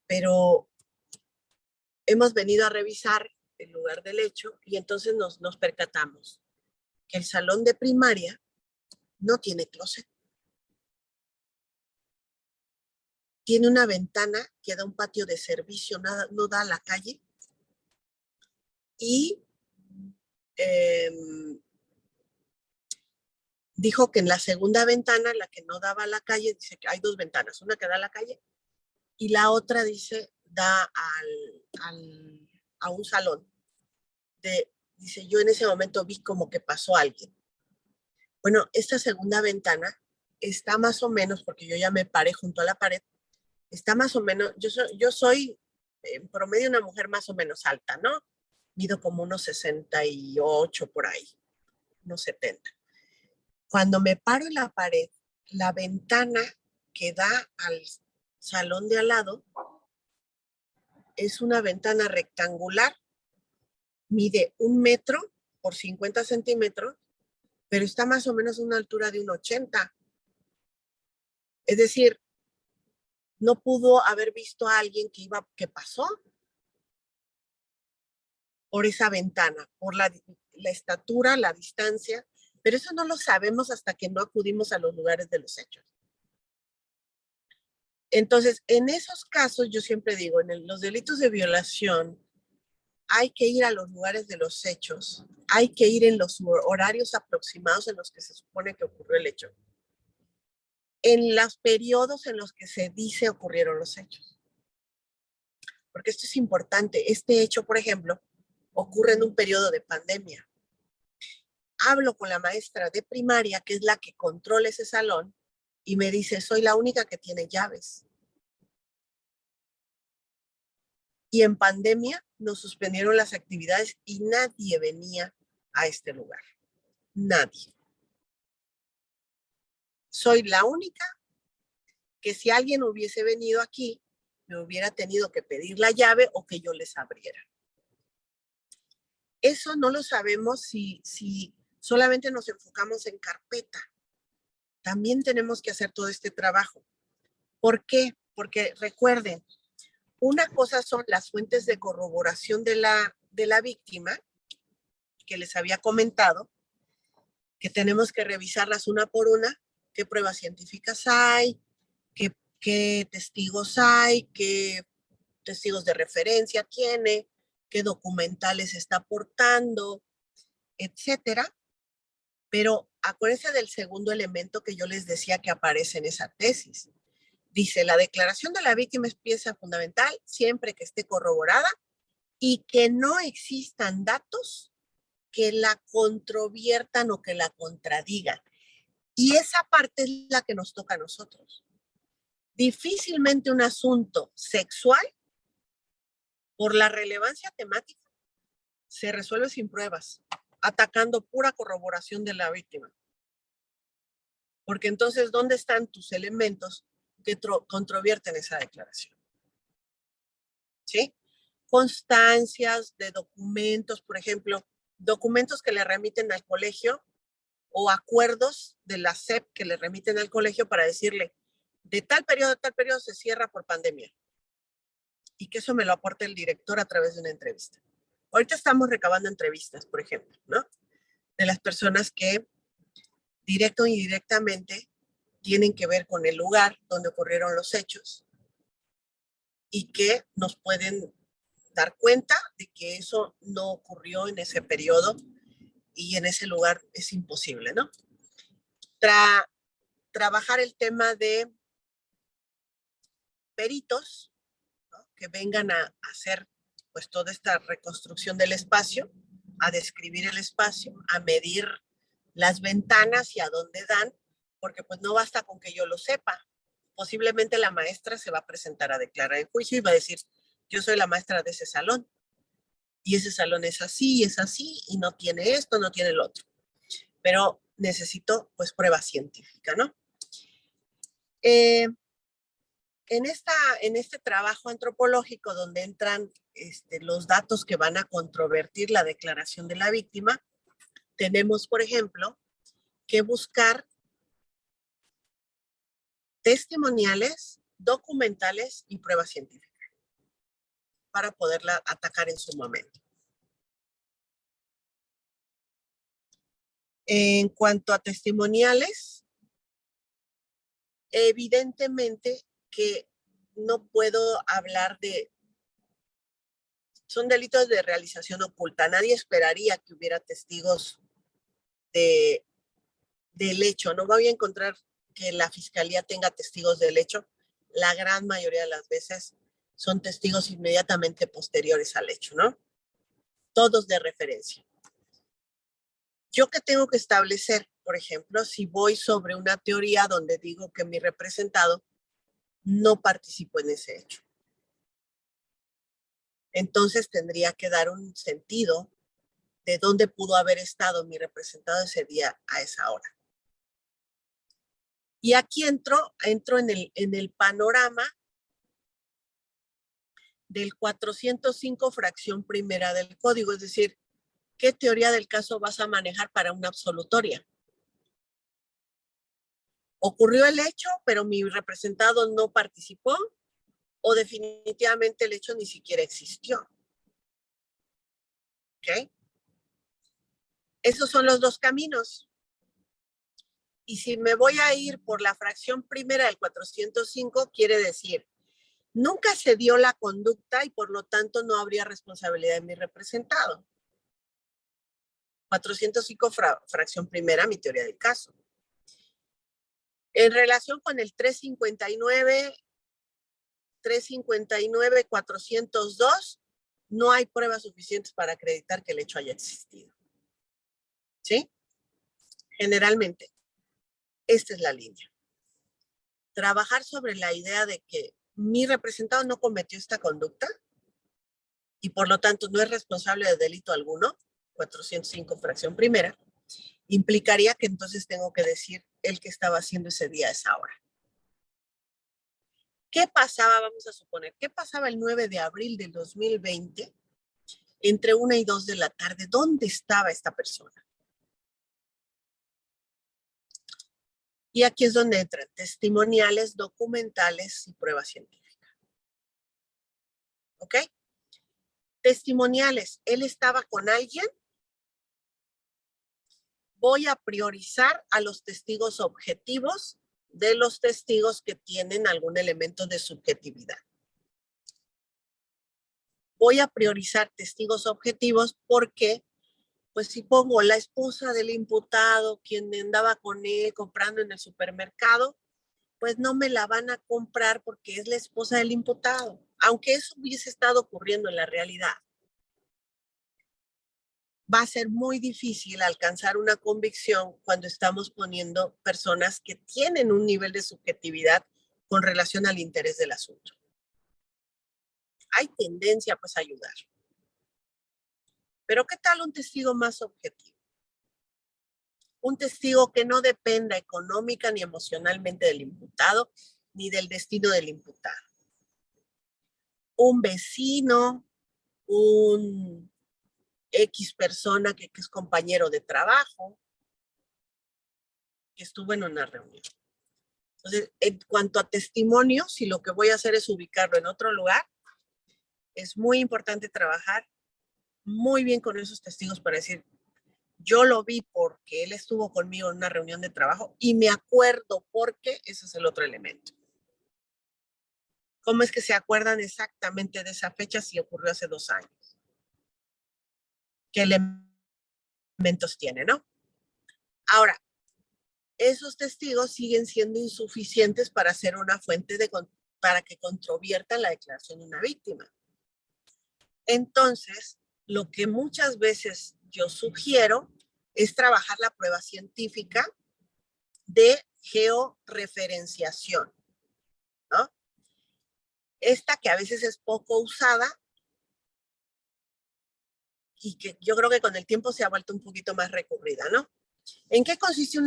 Pero hemos venido a revisar el lugar del hecho y entonces nos percatamos que el salón de primaria no tiene closet. Tiene una ventana que da un patio de servicio, no da a la calle. Y dijo que en la segunda ventana, la que no daba a la calle, dice que hay dos ventanas, una que da a la calle y la otra, dice, da a un salón. Dice, yo en ese momento vi como que pasó alguien. Bueno, esta segunda ventana está más o menos, porque yo ya me paré junto a la pared, está más o menos, yo soy en promedio una mujer más o menos alta, ¿no? Mido como unos 68 por ahí, unos 70. Cuando me paro en la pared, la ventana que da al salón de al lado es una ventana rectangular, mide 1 metro por 50 centímetros, pero está más o menos a una altura de 1,80. Es decir, no pudo haber visto a alguien que pasó por esa ventana, por la estatura, la distancia, pero eso no lo sabemos hasta que no acudimos a los lugares de los hechos. Entonces, en esos casos, yo siempre digo, en los delitos de violación, hay que ir a los lugares de los hechos, hay que ir en los horarios aproximados en los que se supone que ocurrió el hecho, en los periodos en los que se dice ocurrieron los hechos. Porque esto es importante. Este hecho, por ejemplo, ocurre en un periodo de pandemia. Hablo con la maestra de primaria, que es la que controla ese salón, y me dice, soy la única que tiene llaves. Y en pandemia nos suspendieron las actividades y nadie venía a este lugar. Nadie. Soy la única que si alguien hubiese venido aquí, me hubiera tenido que pedir la llave o que yo les abriera. Eso no lo sabemos si solamente nos enfocamos en carpeta. También tenemos que hacer todo este trabajo. ¿Por qué? Porque recuerden, una cosa son las fuentes de corroboración de la víctima, que les había comentado, que tenemos que revisarlas una por una, qué pruebas científicas hay, qué testigos hay, qué testigos de referencia tiene, qué documentales está aportando, etcétera. Pero acuérdense del segundo elemento que yo les decía que aparece en esa tesis. Dice, la declaración de la víctima es pieza fundamental siempre que esté corroborada y que no existan datos que la controviertan o que la contradigan. Y esa parte es la que nos toca a nosotros. Difícilmente un asunto sexual, por la relevancia temática, se resuelve sin pruebas, atacando pura corroboración de la víctima. Porque entonces, ¿dónde están tus elementos que controvierten esa declaración? ¿Sí? Constancias de documentos, por ejemplo, documentos que le remiten al colegio o acuerdos de la SEP que le remiten al colegio para decirle, de tal periodo a tal periodo se cierra por pandemia. Y que eso me lo aporte el director a través de una entrevista. Ahorita estamos recabando entrevistas, por ejemplo, ¿no? De las personas que directo o indirectamente tienen que ver con el lugar donde ocurrieron los hechos y que nos pueden dar cuenta de que eso no ocurrió en ese periodo y en ese lugar es imposible, ¿no? Trabajar el tema de peritos, ¿no? Que vengan a hacer pues toda esta reconstrucción del espacio, a describir el espacio, a medir las ventanas y a dónde dan, porque pues no basta con que yo lo sepa. Posiblemente la maestra se va a presentar a declarar en juicio y va a decir, yo soy la maestra de ese salón y ese salón es así y no tiene esto, no tiene lo otro. Pero necesito pues prueba científica, ¿no? En este trabajo antropológico donde entran los datos que van a controvertir la declaración de la víctima, tenemos, por ejemplo, que buscar testimoniales, documentales y pruebas científicas para poderla atacar en su momento. En cuanto a testimoniales, evidentemente que no puedo hablar son delitos de realización oculta. Nadie esperaría que hubiera testigos de del hecho. No voy a encontrar que la fiscalía tenga testigos del hecho. La gran mayoría de las veces son testigos inmediatamente posteriores al hecho, ¿no? Todos de referencia. ¿Yo qué tengo que establecer? Por ejemplo, si voy sobre una teoría donde digo que mi representado no participó en ese hecho. Entonces tendría que dar un sentido de dónde pudo haber estado mi representado ese día a esa hora. Y aquí entro en el panorama del 405 fracción primera del código, es decir, ¿qué teoría del caso vas a manejar para una absolutoria? ¿Ocurrió el hecho, pero mi representado no participó? ¿O definitivamente el hecho ni siquiera existió? ¿Ok? Esos son los dos caminos. Y si me voy a ir por la fracción primera del 405, quiere decir, nunca se dio la conducta y por lo tanto no habría responsabilidad de mi representado. 405 fracción primera, mi teoría del caso. En relación con el 359, 402, no hay pruebas suficientes para acreditar que el hecho haya existido. ¿Sí? Generalmente, esta es la línea. Trabajar sobre la idea de que mi representado no cometió esta conducta y por lo tanto no es responsable de delito alguno, 405 fracción primera, implicaría que entonces tengo que decir el que estaba haciendo ese día a esa hora. ¿Qué pasaba? Vamos a suponer, ¿qué pasaba el 9 de abril del 2020 entre 1 y 2 de la tarde? ¿Dónde estaba esta persona? Y aquí es donde entran testimoniales, documentales y prueba científica. ¿Ok? Testimoniales. ¿Él estaba con alguien? Voy a priorizar a los testigos objetivos de los testigos que tienen algún elemento de subjetividad. Voy a priorizar testigos objetivos porque, pues si pongo la esposa del imputado, quien andaba con él comprando en el supermercado, pues no me la van a comprar porque es la esposa del imputado, aunque eso hubiese estado ocurriendo en la realidad. Va a ser muy difícil alcanzar una convicción cuando estamos poniendo personas que tienen un nivel de subjetividad con relación al interés del asunto. Hay tendencia pues a ayudar. Pero ¿qué tal un testigo más objetivo? Un testigo que no dependa económica ni emocionalmente del imputado, ni del destino del imputado. Un vecino, un X persona que es compañero de trabajo, que estuvo en una reunión. Entonces, en cuanto a testimonio, si lo que voy a hacer es ubicarlo en otro lugar, es muy importante trabajar muy bien con esos testigos para decir, yo lo vi porque él estuvo conmigo en una reunión de trabajo y me acuerdo porque ese es el otro elemento. ¿Cómo es que se acuerdan exactamente de esa fecha si ocurrió hace 2 años? ¿Qué elementos tiene, no? Ahora, esos testigos siguen siendo insuficientes para ser una fuente para que controviertan la declaración de una víctima. Entonces, lo que muchas veces yo sugiero es trabajar la prueba científica de georreferenciación, ¿no? Esta que a veces es poco usada y que yo creo que con el tiempo se ha vuelto un poquito más recurrida, ¿no? ¿En qué consiste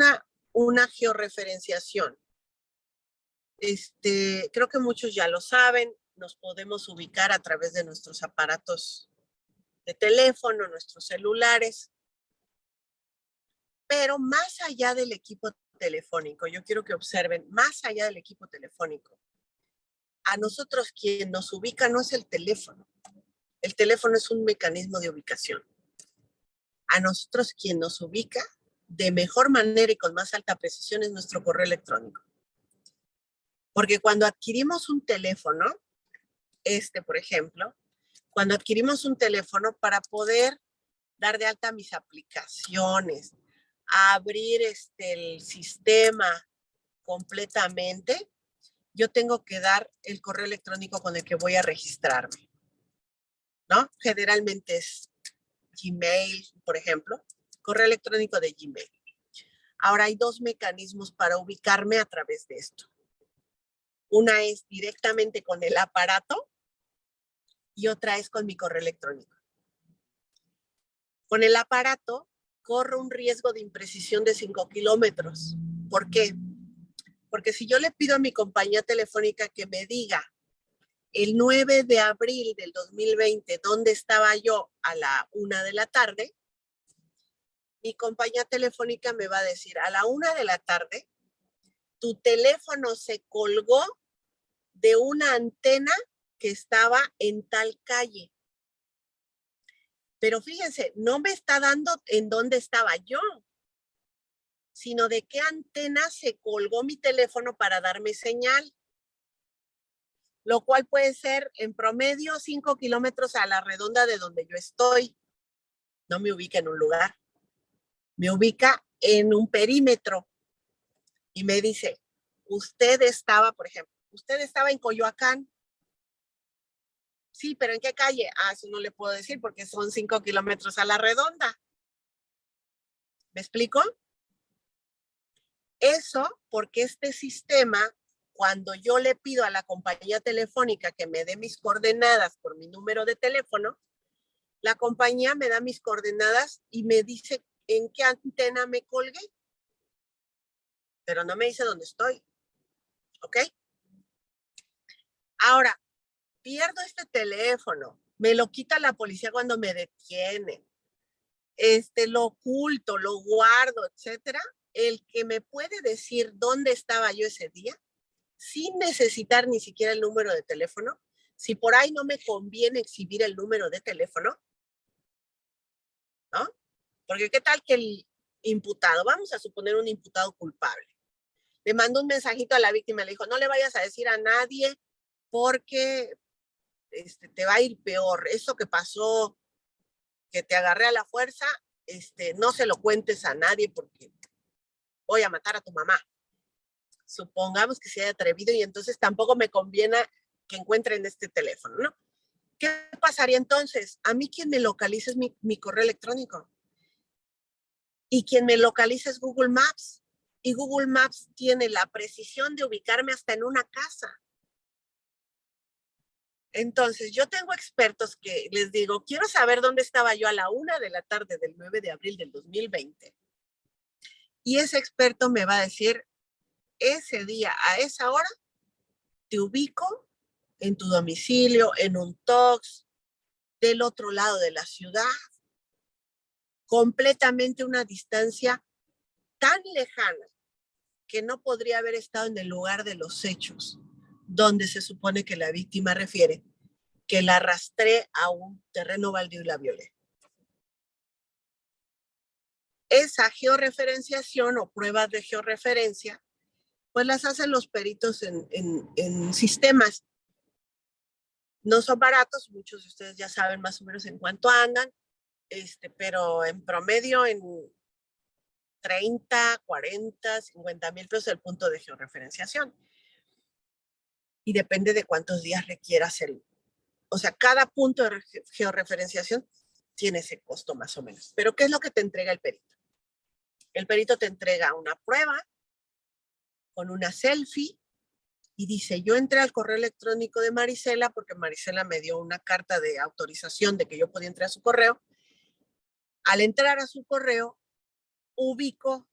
una georreferenciación? Creo que muchos ya lo saben, nos podemos ubicar a través de nuestros aparatos de teléfono, nuestros celulares, pero más allá del equipo telefónico, yo quiero que observen, más allá del equipo telefónico, a nosotros quien nos ubica no es el teléfono es un mecanismo de ubicación. A nosotros quien nos ubica de mejor manera y con más alta precisión es nuestro correo electrónico. Porque cuando adquirimos un teléfono, por ejemplo, cuando adquirimos un teléfono para poder dar de alta mis aplicaciones, a abrir el sistema completamente, yo tengo que dar el correo electrónico con el que voy a registrarme, ¿no? Generalmente es Gmail, por ejemplo, correo electrónico de Gmail. Ahora hay dos mecanismos para ubicarme a través de esto. Una es directamente con el aparato y otra es con mi correo electrónico. Con el aparato corro un riesgo de imprecisión de 5 kilómetros. ¿Por qué? Porque si yo le pido a mi compañía telefónica que me diga el 9 de abril del 2020 dónde estaba yo a la 1 de la tarde, mi compañía telefónica me va a decir a la 1 de la tarde, tu teléfono se colgó de una antena que estaba en tal calle. Pero fíjense, no me está dando en dónde estaba yo, sino de qué antena se colgó mi teléfono para darme señal. Lo cual puede ser en promedio 5 kilómetros a la redonda de donde yo estoy. No me ubica en un lugar, me ubica en un perímetro y me dice, usted estaba, por ejemplo, usted estaba en Coyoacán. Sí, pero ¿en qué calle? Ah, eso no le puedo decir porque son 5 kilómetros a la redonda. ¿Me explico? Eso porque este sistema, cuando yo le pido a la compañía telefónica que me dé mis coordenadas por mi número de teléfono, la compañía me da mis coordenadas y me dice en qué antena me colgué, pero no me dice dónde estoy. ¿Ok? Ahora, pierdo este teléfono, me lo quita la policía cuando me detienen, lo oculto, lo guardo, etcétera. El que me puede decir dónde estaba yo ese día, sin necesitar ni siquiera el número de teléfono, si por ahí no me conviene exhibir el número de teléfono, ¿no? Porque qué tal que el imputado, vamos a suponer un imputado culpable, le mandó un mensajito a la víctima, le dijo, no le vayas a decir a nadie porque te va a ir peor. Eso que pasó, que te agarré a la fuerza, no se lo cuentes a nadie porque voy a matar a tu mamá. Supongamos que se haya atrevido y entonces tampoco me conviene que encuentren este teléfono, ¿no? ¿Qué pasaría entonces? A mí quien me localiza es mi correo electrónico. Y quien me localiza es Google Maps. Y Google Maps tiene la precisión de ubicarme hasta en una casa. Entonces, yo tengo expertos que les digo, quiero saber dónde estaba yo a la 1 de la tarde del 9 de abril del 2020. Y ese experto me va a decir, ese día, a esa hora, te ubico en tu domicilio, en un TOX, del otro lado de la ciudad, completamente una distancia tan lejana que no podría haber estado en el lugar de los hechos, donde se supone que la víctima refiere que la arrastré a un terreno baldío y la violé. Esa georreferenciación o pruebas de georreferencia, pues las hacen los peritos en sistemas. No son baratos, muchos de ustedes ya saben más o menos en cuánto andan, pero en promedio en 30, 40, 50 mil pesos el punto de georreferenciación. Y depende de cuántos días requiera hacerlo. O sea, cada punto de georreferenciación tiene ese costo más o menos. Pero ¿qué es lo que te entrega el perito? El perito te entrega una prueba con una selfie y dice, yo entré al correo electrónico de Marisela porque Marisela me dio una carta de autorización de que yo podía entrar a su correo. Al entrar a su correo, ubico,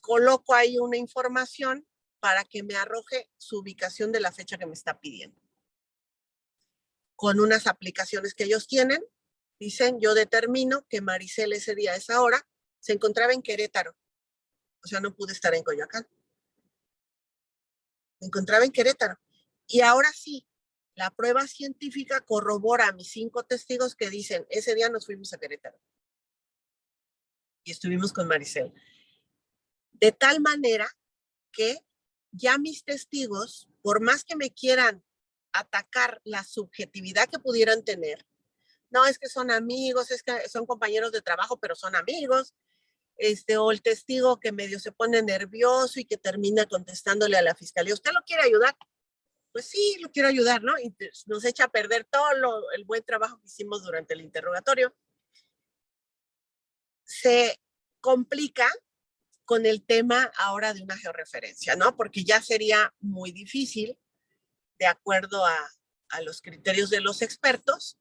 coloco ahí una información para que me arroje su ubicación de la fecha que me está pidiendo. Con unas aplicaciones que ellos tienen, dicen, yo determino que Marisela ese día, a esa hora, se encontraba en Querétaro. O sea, no pude estar en Coyoacán. Me encontraba en Querétaro. Y ahora sí, la prueba científica corrobora a mis 5 testigos que dicen, ese día nos fuimos a Querétaro. Y estuvimos con Marisela. De tal manera que ya mis testigos, por más que me quieran atacar la subjetividad que pudieran tener, no, es que son amigos, es que son compañeros de trabajo, pero son amigos. O el testigo que medio se pone nervioso y que termina contestándole a la fiscalía, ¿usted lo quiere ayudar? Pues sí, lo quiero ayudar, ¿no? Y nos echa a perder todo el buen trabajo que hicimos durante el interrogatorio. Se complica con el tema ahora de una georreferencia, ¿no? Porque ya sería muy difícil, de acuerdo a los criterios de los expertos,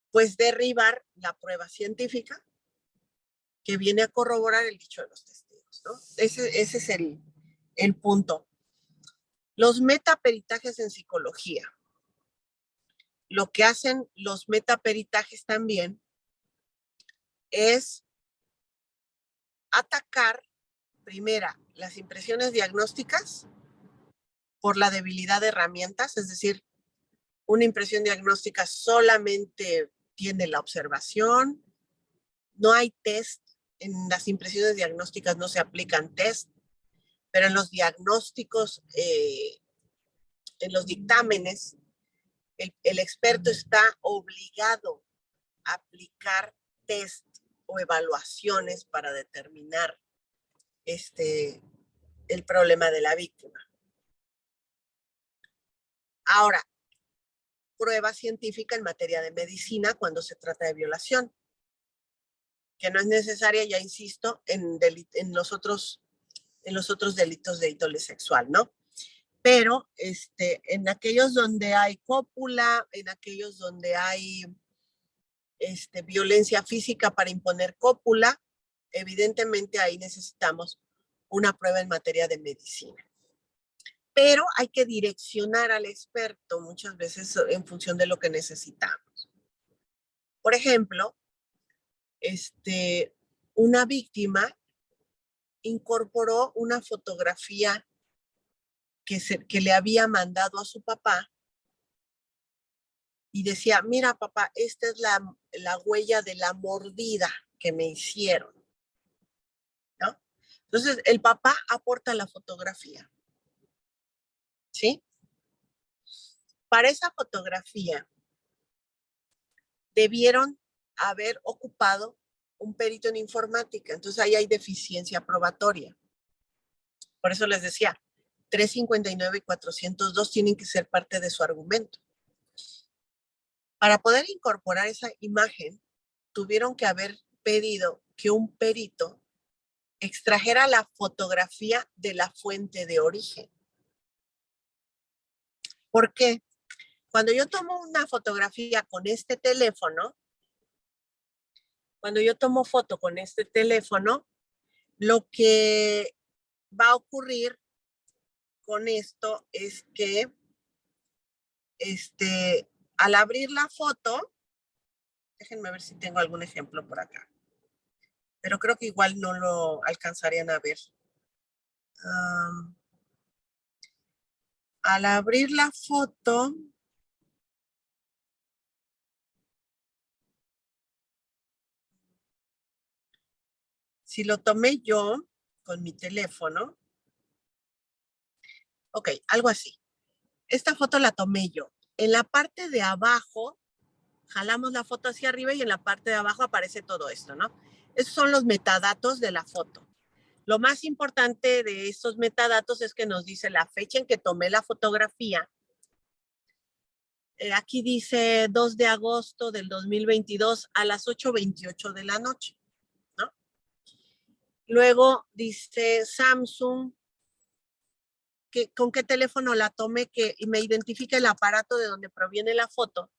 pues derribar la prueba científica que viene a corroborar el dicho de los testigos, ¿no? Ese es el punto. Los metaperitajes en psicología. Lo que hacen los metaperitajes también es atacar, primera, las impresiones diagnósticas por la debilidad de herramientas, es decir, una impresión diagnóstica solamente tiene la observación, no hay test, en las impresiones diagnósticas no se aplican test, pero en los diagnósticos, en los dictámenes, el experto está obligado a aplicar test o evaluaciones para determinar el problema de la víctima. Ahora, prueba científica en materia de medicina cuando se trata de violación, que no es necesaria, ya insisto, en los otros delitos de índole sexual, ¿no? Pero en aquellos donde hay cópula, en aquellos donde hay violencia física para imponer cópula, evidentemente ahí necesitamos una prueba en materia de medicina. Pero hay que direccionar al experto muchas veces en función de lo que necesitamos. Por ejemplo, una víctima incorporó una fotografía que le había mandado a su papá y decía, mira papá, esta es la huella de la mordida que me hicieron, ¿no? Entonces el papá aporta la fotografía, ¿sí? Para esa fotografía debieron haber ocupado un perito en informática, entonces ahí hay deficiencia probatoria. Por eso les decía, 359 y 402 tienen que ser parte de su argumento. Para poder incorporar esa imagen, tuvieron que haber pedido que un perito extrajera la fotografía de la fuente de origen. ¿Por qué? Cuando yo tomo una fotografía con este teléfono, lo que va a ocurrir con esto es que al abrir la foto, déjenme ver si tengo algún ejemplo por acá, pero creo que igual no lo alcanzarían a ver. Al abrir la foto, si lo tomé yo con mi teléfono, ok, algo así. Esta foto la tomé yo. En la parte de abajo, jalamos la foto hacia arriba y en la parte de abajo aparece todo esto, ¿no? Esos son los metadatos de la foto. Lo más importante de estos metadatos es que nos dice la fecha en que tomé la fotografía. Aquí dice 2 de agosto del 2022 a las 8:28 de la noche, ¿no? Luego dice Samsung, con qué teléfono la tomé, y me identifica el aparato de donde proviene la foto.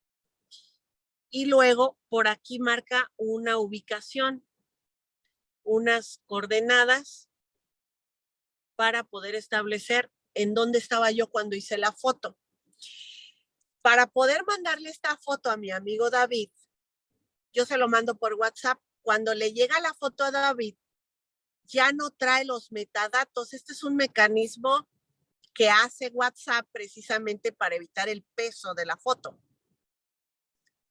Y luego por aquí marca una ubicación, unas coordenadas para poder establecer en dónde estaba yo cuando hice la foto. Para poder mandarle esta foto a mi amigo David, yo se lo mando por WhatsApp. Cuando le llega la foto a David, ya no trae los metadatos. Este es un mecanismo que hace WhatsApp precisamente para evitar el peso de la foto.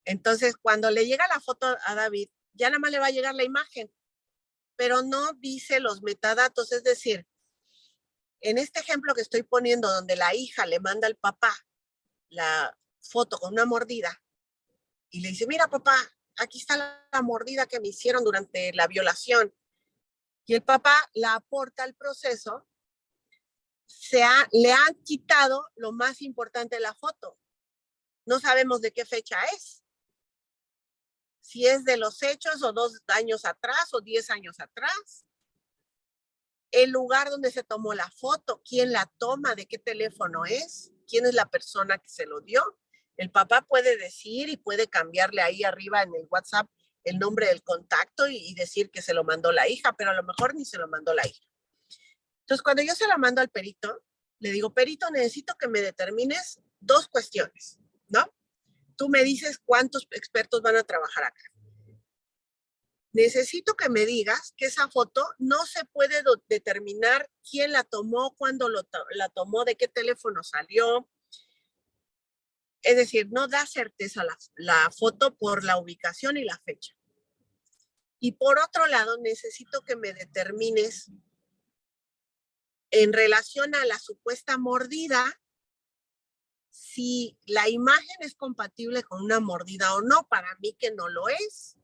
Entonces, cuando le llega la foto a David, ya nada más le va a llegar la imagen, pero no dice los metadatos. Es decir, en este ejemplo que estoy poniendo, donde la hija le manda al papá la foto con una mordida, y le dice, mira papá, aquí está la mordida que me hicieron durante la violación. Y el papá la aporta al proceso, le han quitado lo más importante de la foto. No sabemos de qué fecha es. Si es de los hechos o 2 años atrás o 10 años atrás. El lugar donde se tomó la foto, quién la toma, de qué teléfono es, quién es la persona que se lo dio. El papá puede decir y puede cambiarle ahí arriba en el WhatsApp el nombre del contacto y decir que se lo mandó la hija, pero a lo mejor ni se lo mandó la hija. Entonces, cuando yo se lo mando al perito, le digo, perito, necesito que me determines 2 cuestiones, ¿no? Tú me dices cuántos expertos van a trabajar acá. Necesito que me digas que esa foto no se puede determinar quién la tomó, cuándo la tomó, de qué teléfono salió. Es decir, no da certeza la foto por la ubicación y la fecha. Y por otro lado, necesito que me determines en relación a la supuesta mordida, si la imagen es compatible con una mordida o no. Para mí que no lo es.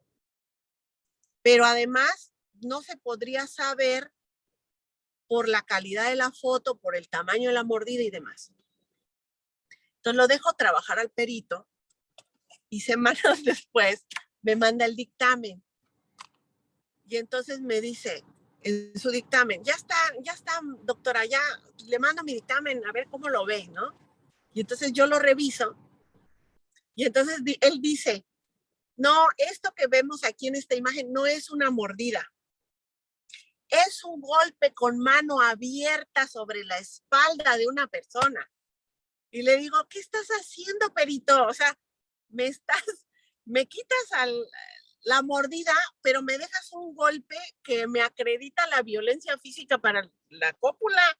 Pero además no se podría saber por la calidad de la foto, por el tamaño de la mordida y demás. Entonces lo dejo trabajar al perito y semanas después me manda el dictamen. Y entonces me dice en su dictamen, ya está, doctora, ya le mando mi dictamen a ver cómo lo ve, ¿no? Y entonces yo lo reviso y entonces él dice, no, esto que vemos aquí en esta imagen no es una mordida. Es un golpe con mano abierta sobre la espalda de una persona. Y le digo, ¿qué estás haciendo, perito? O sea, me quitas la mordida, pero me dejas un golpe que me acredita la violencia física para la cópula.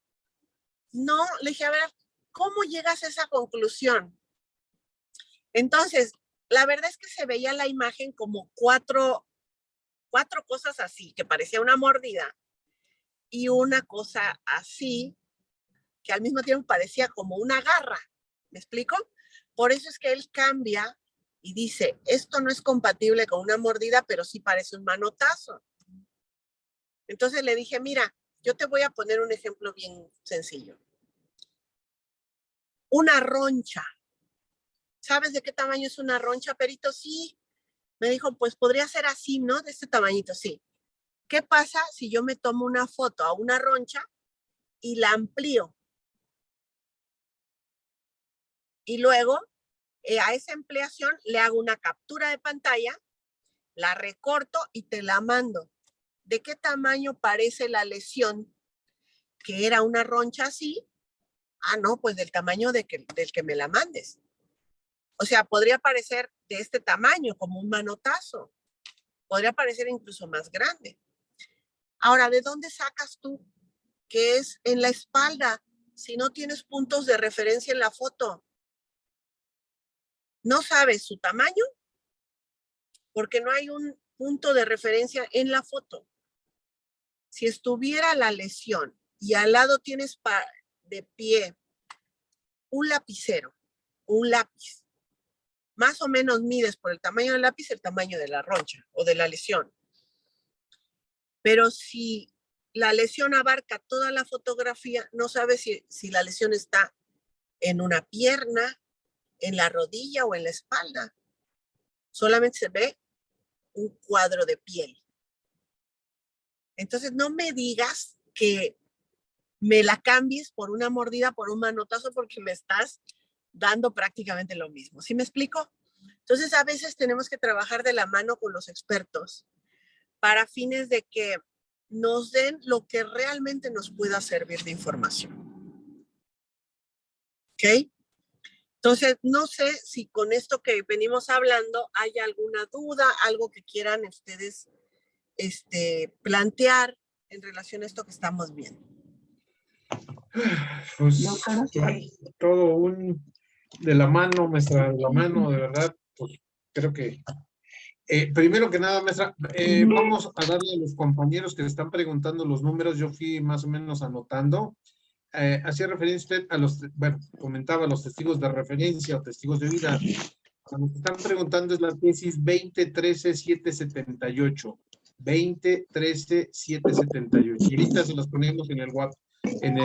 No, le dije, a ver, ¿cómo llegas a esa conclusión? Entonces, la verdad es que se veía la imagen como cuatro cosas así, que parecía una mordida, y una cosa así, que al mismo tiempo parecía como una garra. ¿Me explico? Por eso es que él cambia y dice, esto no es compatible con una mordida, pero sí parece un manotazo. Entonces le dije, mira, yo te voy a poner un ejemplo bien sencillo. Una roncha. ¿Sabes de qué tamaño es una roncha, perito? Sí. Me dijo, pues podría ser así, ¿no? De este tamañito, sí. ¿Qué pasa si yo me tomo una foto a una roncha y la amplío? Y luego a esa ampliación le hago una captura de pantalla, la recorto y te la mando. ¿De qué tamaño parece la lesión? Que era una roncha así. Ah, no, pues del tamaño del que me la mandes. O sea, podría parecer de este tamaño, como un manotazo. Podría parecer incluso más grande. Ahora, ¿de dónde sacas tú que es en la espalda si no tienes puntos de referencia en la foto? No sabes su tamaño porque no hay un punto de referencia en la foto. Si estuviera la lesión y al lado tienes de pie un lapicero, un lápiz, más o menos mides por el tamaño del lápiz el tamaño de la roncha o de la lesión. Pero si la lesión abarca toda la fotografía, no sabes si la lesión está en una pierna, en la rodilla o en la espalda. Solamente se ve un cuadro de piel. Entonces no me digas que me la cambies por una mordida, por un manotazo, porque me estás dando prácticamente lo mismo. ¿Sí me explico? Entonces a veces tenemos que trabajar de la mano con los expertos para fines de que nos den lo que realmente nos pueda servir de información. ¿Ok? Entonces, no sé si con esto que venimos hablando hay alguna duda, algo que quieran ustedes plantear en relación a esto que estamos viendo. Pues todo de la mano, maestra, de la mano, de verdad, pues creo que primero que nada, maestra, vamos a darle a los compañeros que le están preguntando los números. Yo fui más o menos anotando. Hacía referencia usted a comentaba los testigos de referencia o testigos de vida. Nos están preguntando es la tesis 2013-778. 2013-778. Y ahorita se los ponemos en el WhatsApp, en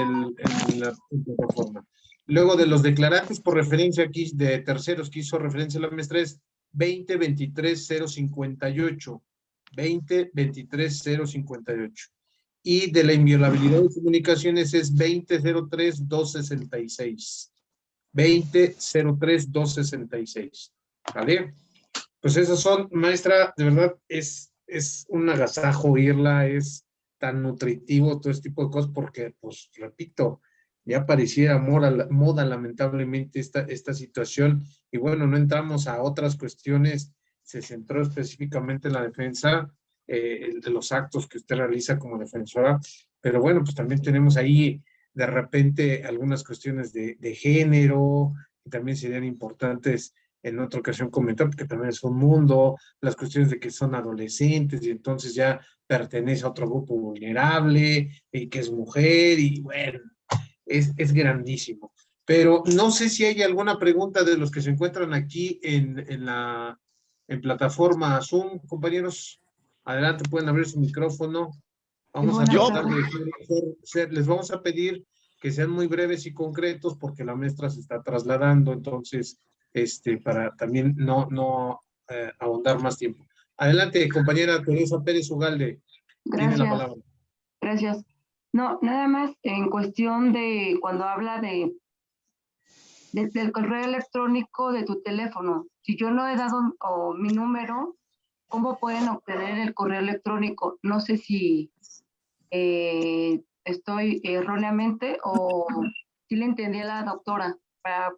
la plataforma. Luego de los declarantes por referencia aquí, de terceros que hizo referencia a la maestra es 2023-058. 2023-058. Y de la inviolabilidad de comunicaciones es 2003-266. 2003-266. ¿Vale? Pues esas son, maestra, de verdad es un agasajo oírla, tan nutritivo todo este tipo de cosas, porque, pues, repito, ya pareciera moda lamentablemente esta situación, y bueno, no entramos a otras cuestiones, se centró específicamente en la defensa de los actos que usted realiza como defensora, pero bueno, pues también tenemos ahí de repente algunas cuestiones de género, que también serían importantes en otra ocasión comentar, porque también es un mundo, las cuestiones de que son adolescentes y entonces ya pertenece a otro grupo vulnerable y que es mujer y bueno, es grandísimo. Pero no sé si hay alguna pregunta de los que se encuentran aquí en plataforma Zoom, compañeros. Adelante, pueden abrir su micrófono. Vamos a tratar de les vamos a pedir que sean muy breves y concretos porque la maestra se está trasladando, entonces, para también no ahondar más tiempo. Adelante, compañera Teresa Pérez Ugalde. Tiene la palabra. Gracias. No, nada más en cuestión de cuando habla del correo electrónico de tu teléfono. Si yo no he dado mi número, ¿cómo pueden obtener el correo electrónico? No sé si estoy erróneamente o si le entendí a la doctora para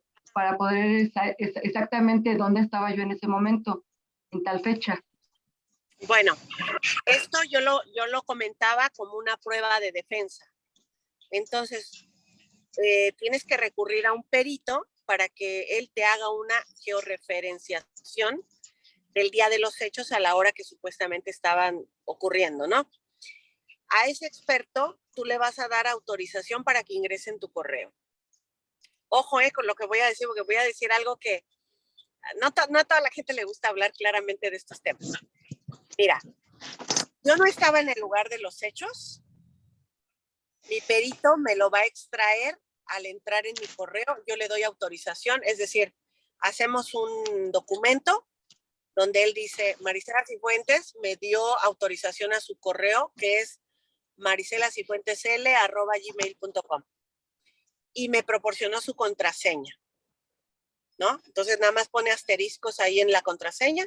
poder exactamente dónde estaba yo en ese momento, en tal fecha. Bueno, esto yo lo comentaba como una prueba de defensa. Entonces, tienes que recurrir a un perito para que él te haga una georreferenciación del día de los hechos a la hora que supuestamente estaban ocurriendo, ¿no? A ese experto tú le vas a dar autorización para que ingrese en tu correo. Ojo, con lo que voy a decir, porque voy a decir algo que no a toda la gente le gusta hablar claramente de estos temas. Mira, yo no estaba en el lugar de los hechos. Mi perito me lo va a extraer al entrar en mi correo. Yo le doy autorización, es decir, hacemos un documento donde él dice, Marisela Cifuentes me dio autorización a su correo, que es mariselacifuentesl@gmail.com, y me proporcionó su contraseña, ¿no? Entonces nada más pone asteriscos ahí en la contraseña.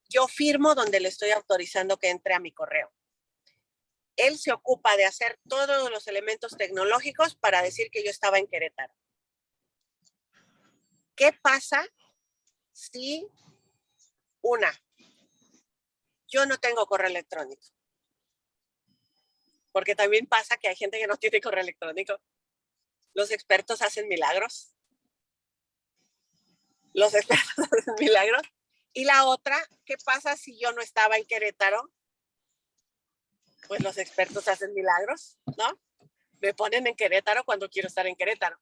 Yo firmo donde le estoy autorizando que entre a mi correo. Él se ocupa de hacer todos los elementos tecnológicos para decir que yo estaba en Querétaro. ¿Qué pasa si, yo no tengo correo electrónico? Porque también pasa que hay gente que no tiene correo electrónico. Los expertos hacen milagros. Y la otra, ¿qué pasa si yo no estaba en Querétaro? Pues los expertos hacen milagros, ¿no? Me ponen en Querétaro cuando quiero estar en Querétaro.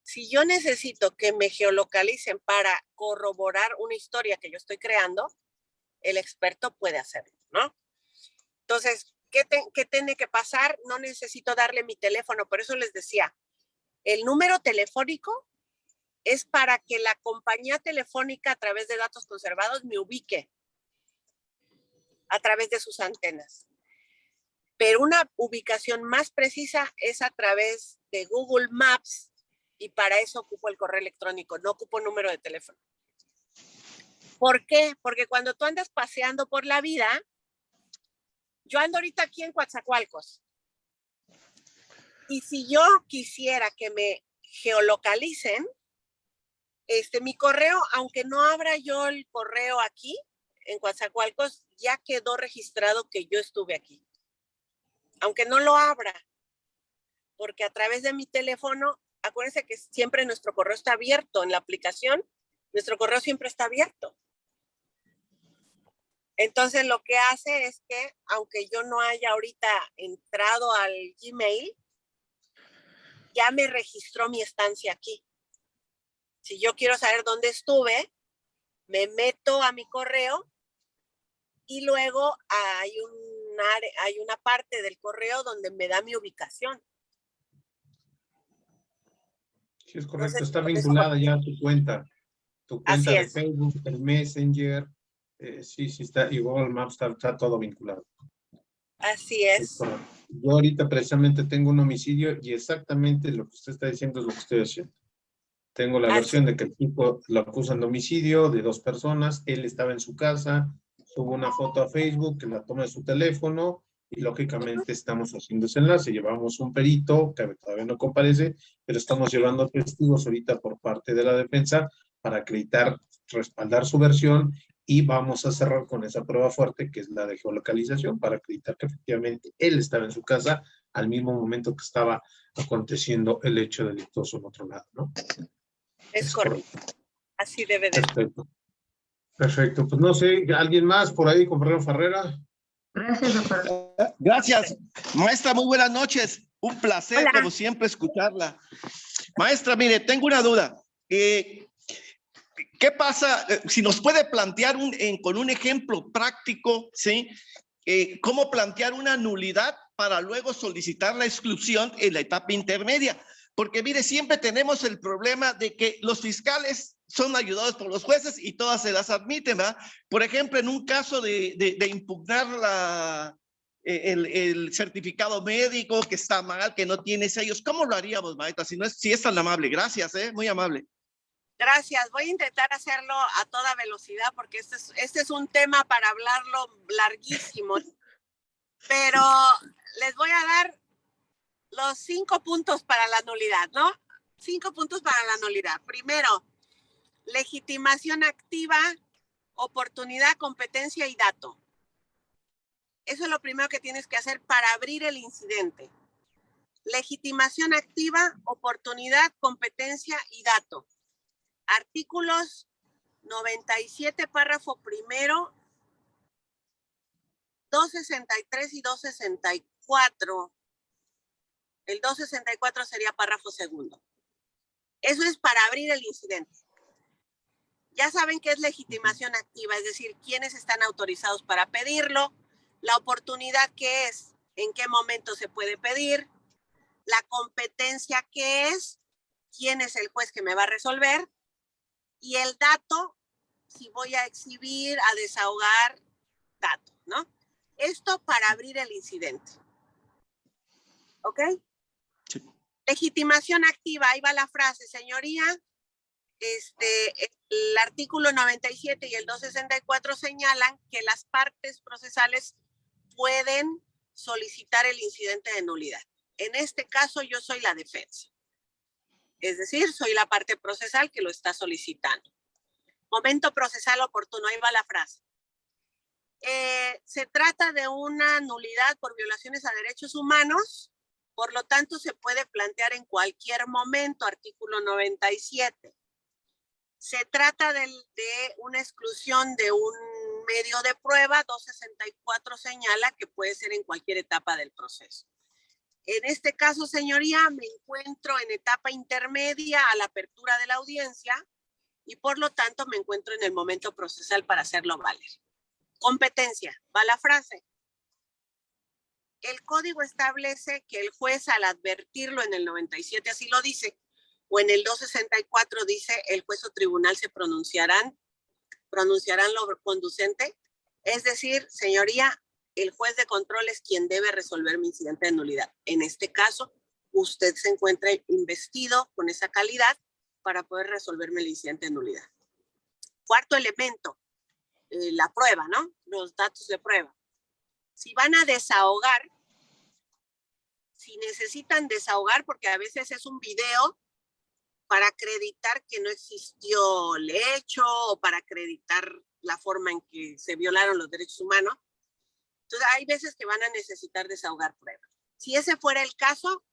Si yo necesito que me geolocalicen para corroborar una historia que yo estoy creando, el experto puede hacerlo, ¿no? Entonces, ¿qué tiene que pasar? No necesito darle mi teléfono, por eso les decía, el número telefónico es para que la compañía telefónica a través de datos conservados me ubique a través de sus antenas. Pero una ubicación más precisa es a través de Google Maps y para eso ocupo el correo electrónico, no ocupo número de teléfono. ¿Por qué? Porque cuando tú andas paseando por la vida, yo ando ahorita aquí en Coatzacoalcos, y si yo quisiera que me geolocalicen, mi correo, aunque no abra yo el correo aquí en Coatzacoalcos, ya quedó registrado que yo estuve aquí. Aunque no lo abra, porque a través de mi teléfono, acuérdense que siempre nuestro correo está abierto en la aplicación, nuestro correo siempre está abierto. Entonces lo que hace es que, aunque yo no haya ahorita entrado al Gmail, ya me registró mi estancia aquí. Si yo quiero saber dónde estuve, me meto a mi correo y luego hay una parte del correo donde me da mi ubicación. Sí, es correcto, Entonces, está con eso, vinculada ya a tu cuenta así de es. Facebook, el Messenger, sí, está, y Google Maps está todo vinculado. Así Es es. correcto. Yo ahorita precisamente tengo un homicidio y exactamente lo que usted está diciendo es lo que estoy haciendo. Tengo la versión de que el tipo lo acusan de homicidio de 2 personas, él estaba en su casa, subo una foto a Facebook que la toma de su teléfono y lógicamente estamos haciendo ese enlace. Llevamos un perito que todavía no comparece, pero estamos llevando testigos ahorita por parte de la defensa para acreditar, respaldar su versión y vamos a cerrar con esa prueba fuerte que es la de geolocalización para acreditar que efectivamente él estaba en su casa al mismo momento que estaba aconteciendo el hecho delictuoso en otro lado, ¿no? Es correcto. Así debe de ser. Perfecto. Perfecto. Pues no sé, ¿alguien más por ahí, compañero Ferrera? Gracias, doctor. Gracias, maestra, muy buenas noches. Un placer, Hola. como siempre, escucharla. Maestra, mire, tengo una duda. ¿Qué pasa si nos puede plantear con un ejemplo práctico, ¿sí? ¿Cómo plantear una nulidad para luego solicitar la exclusión en la etapa intermedia? Porque mire, siempre tenemos el problema de que los fiscales son ayudados por los jueces y todas se las admiten, ¿verdad? Por ejemplo, en un caso de impugnar el certificado médico que está mal, que no tiene sellos, ¿cómo lo haríamos, maestra? Si es tan amable, gracias, muy amable. Gracias. Voy a intentar hacerlo a toda velocidad porque este es un tema para hablarlo larguísimo. Pero les voy a dar los 5 puntos para la nulidad, ¿no? 5 puntos para la nulidad. Primero, legitimación activa, oportunidad, competencia y dato. Eso es lo primero que tienes que hacer para abrir el incidente. Legitimación activa, oportunidad, competencia y dato. Artículos 97, párrafo primero, 263 y 264. El 264 sería párrafo segundo. Eso es para abrir el incidente. Ya saben qué es legitimación activa, es decir, quiénes están autorizados para pedirlo, la oportunidad que es, en qué momento se puede pedir, la competencia que es, quién es el juez que me va a resolver, y el dato, si voy a exhibir, a desahogar datos, ¿no? Esto para abrir el incidente. ¿Ok? Sí. Legitimación activa, ahí va la frase, señoría. El artículo 97 y el 264 señalan que las partes procesales pueden solicitar el incidente de nulidad. En este caso, yo soy la defensa. Es decir, soy la parte procesal que lo está solicitando. Momento procesal oportuno, ahí va la frase. Se trata de una nulidad por violaciones a derechos humanos, por lo tanto se puede plantear en cualquier momento, artículo 97. Se trata de una exclusión de un medio de prueba, 264 señala que puede ser en cualquier etapa del proceso. En este caso, señoría, me encuentro en etapa intermedia a la apertura de la audiencia y por lo tanto me encuentro en el momento procesal para hacerlo valer. Competencia, va la frase. El código establece que el juez al advertirlo en el 97 así lo dice, o en el 264 dice el juez o tribunal se pronunciarán lo conducente. Es decir, señoría, el juez de control es quien debe resolver mi incidente de nulidad. En este caso, usted se encuentra investido con esa calidad para poder resolverme el incidente de nulidad. Cuarto elemento, la prueba, ¿no? Los datos de prueba. Si van a desahogar, si necesitan desahogar, porque a veces es un video para acreditar que no existió el hecho o para acreditar la forma en que se violaron los derechos humanos. Entonces, hay veces que van a necesitar desahogar pruebas. Si ese fuera el caso,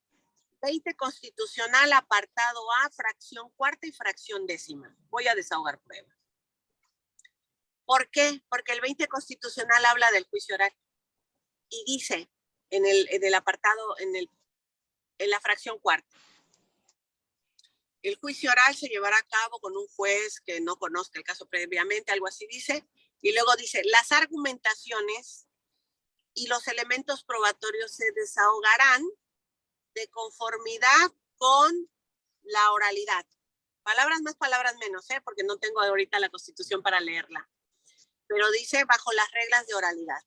20 constitucional, apartado A, fracción cuarta y fracción décima. Voy a desahogar pruebas. ¿Por qué? Porque el 20 constitucional habla del juicio oral y dice en el apartado, en la fracción cuarta, El juicio oral se llevará a cabo con un juez que no conozca el caso previamente, algo así dice, y luego dice, las argumentaciones y los elementos probatorios se desahogarán de conformidad con la oralidad. Palabras más, palabras menos, porque no tengo ahorita la Constitución para leerla. Pero dice bajo las reglas de oralidad.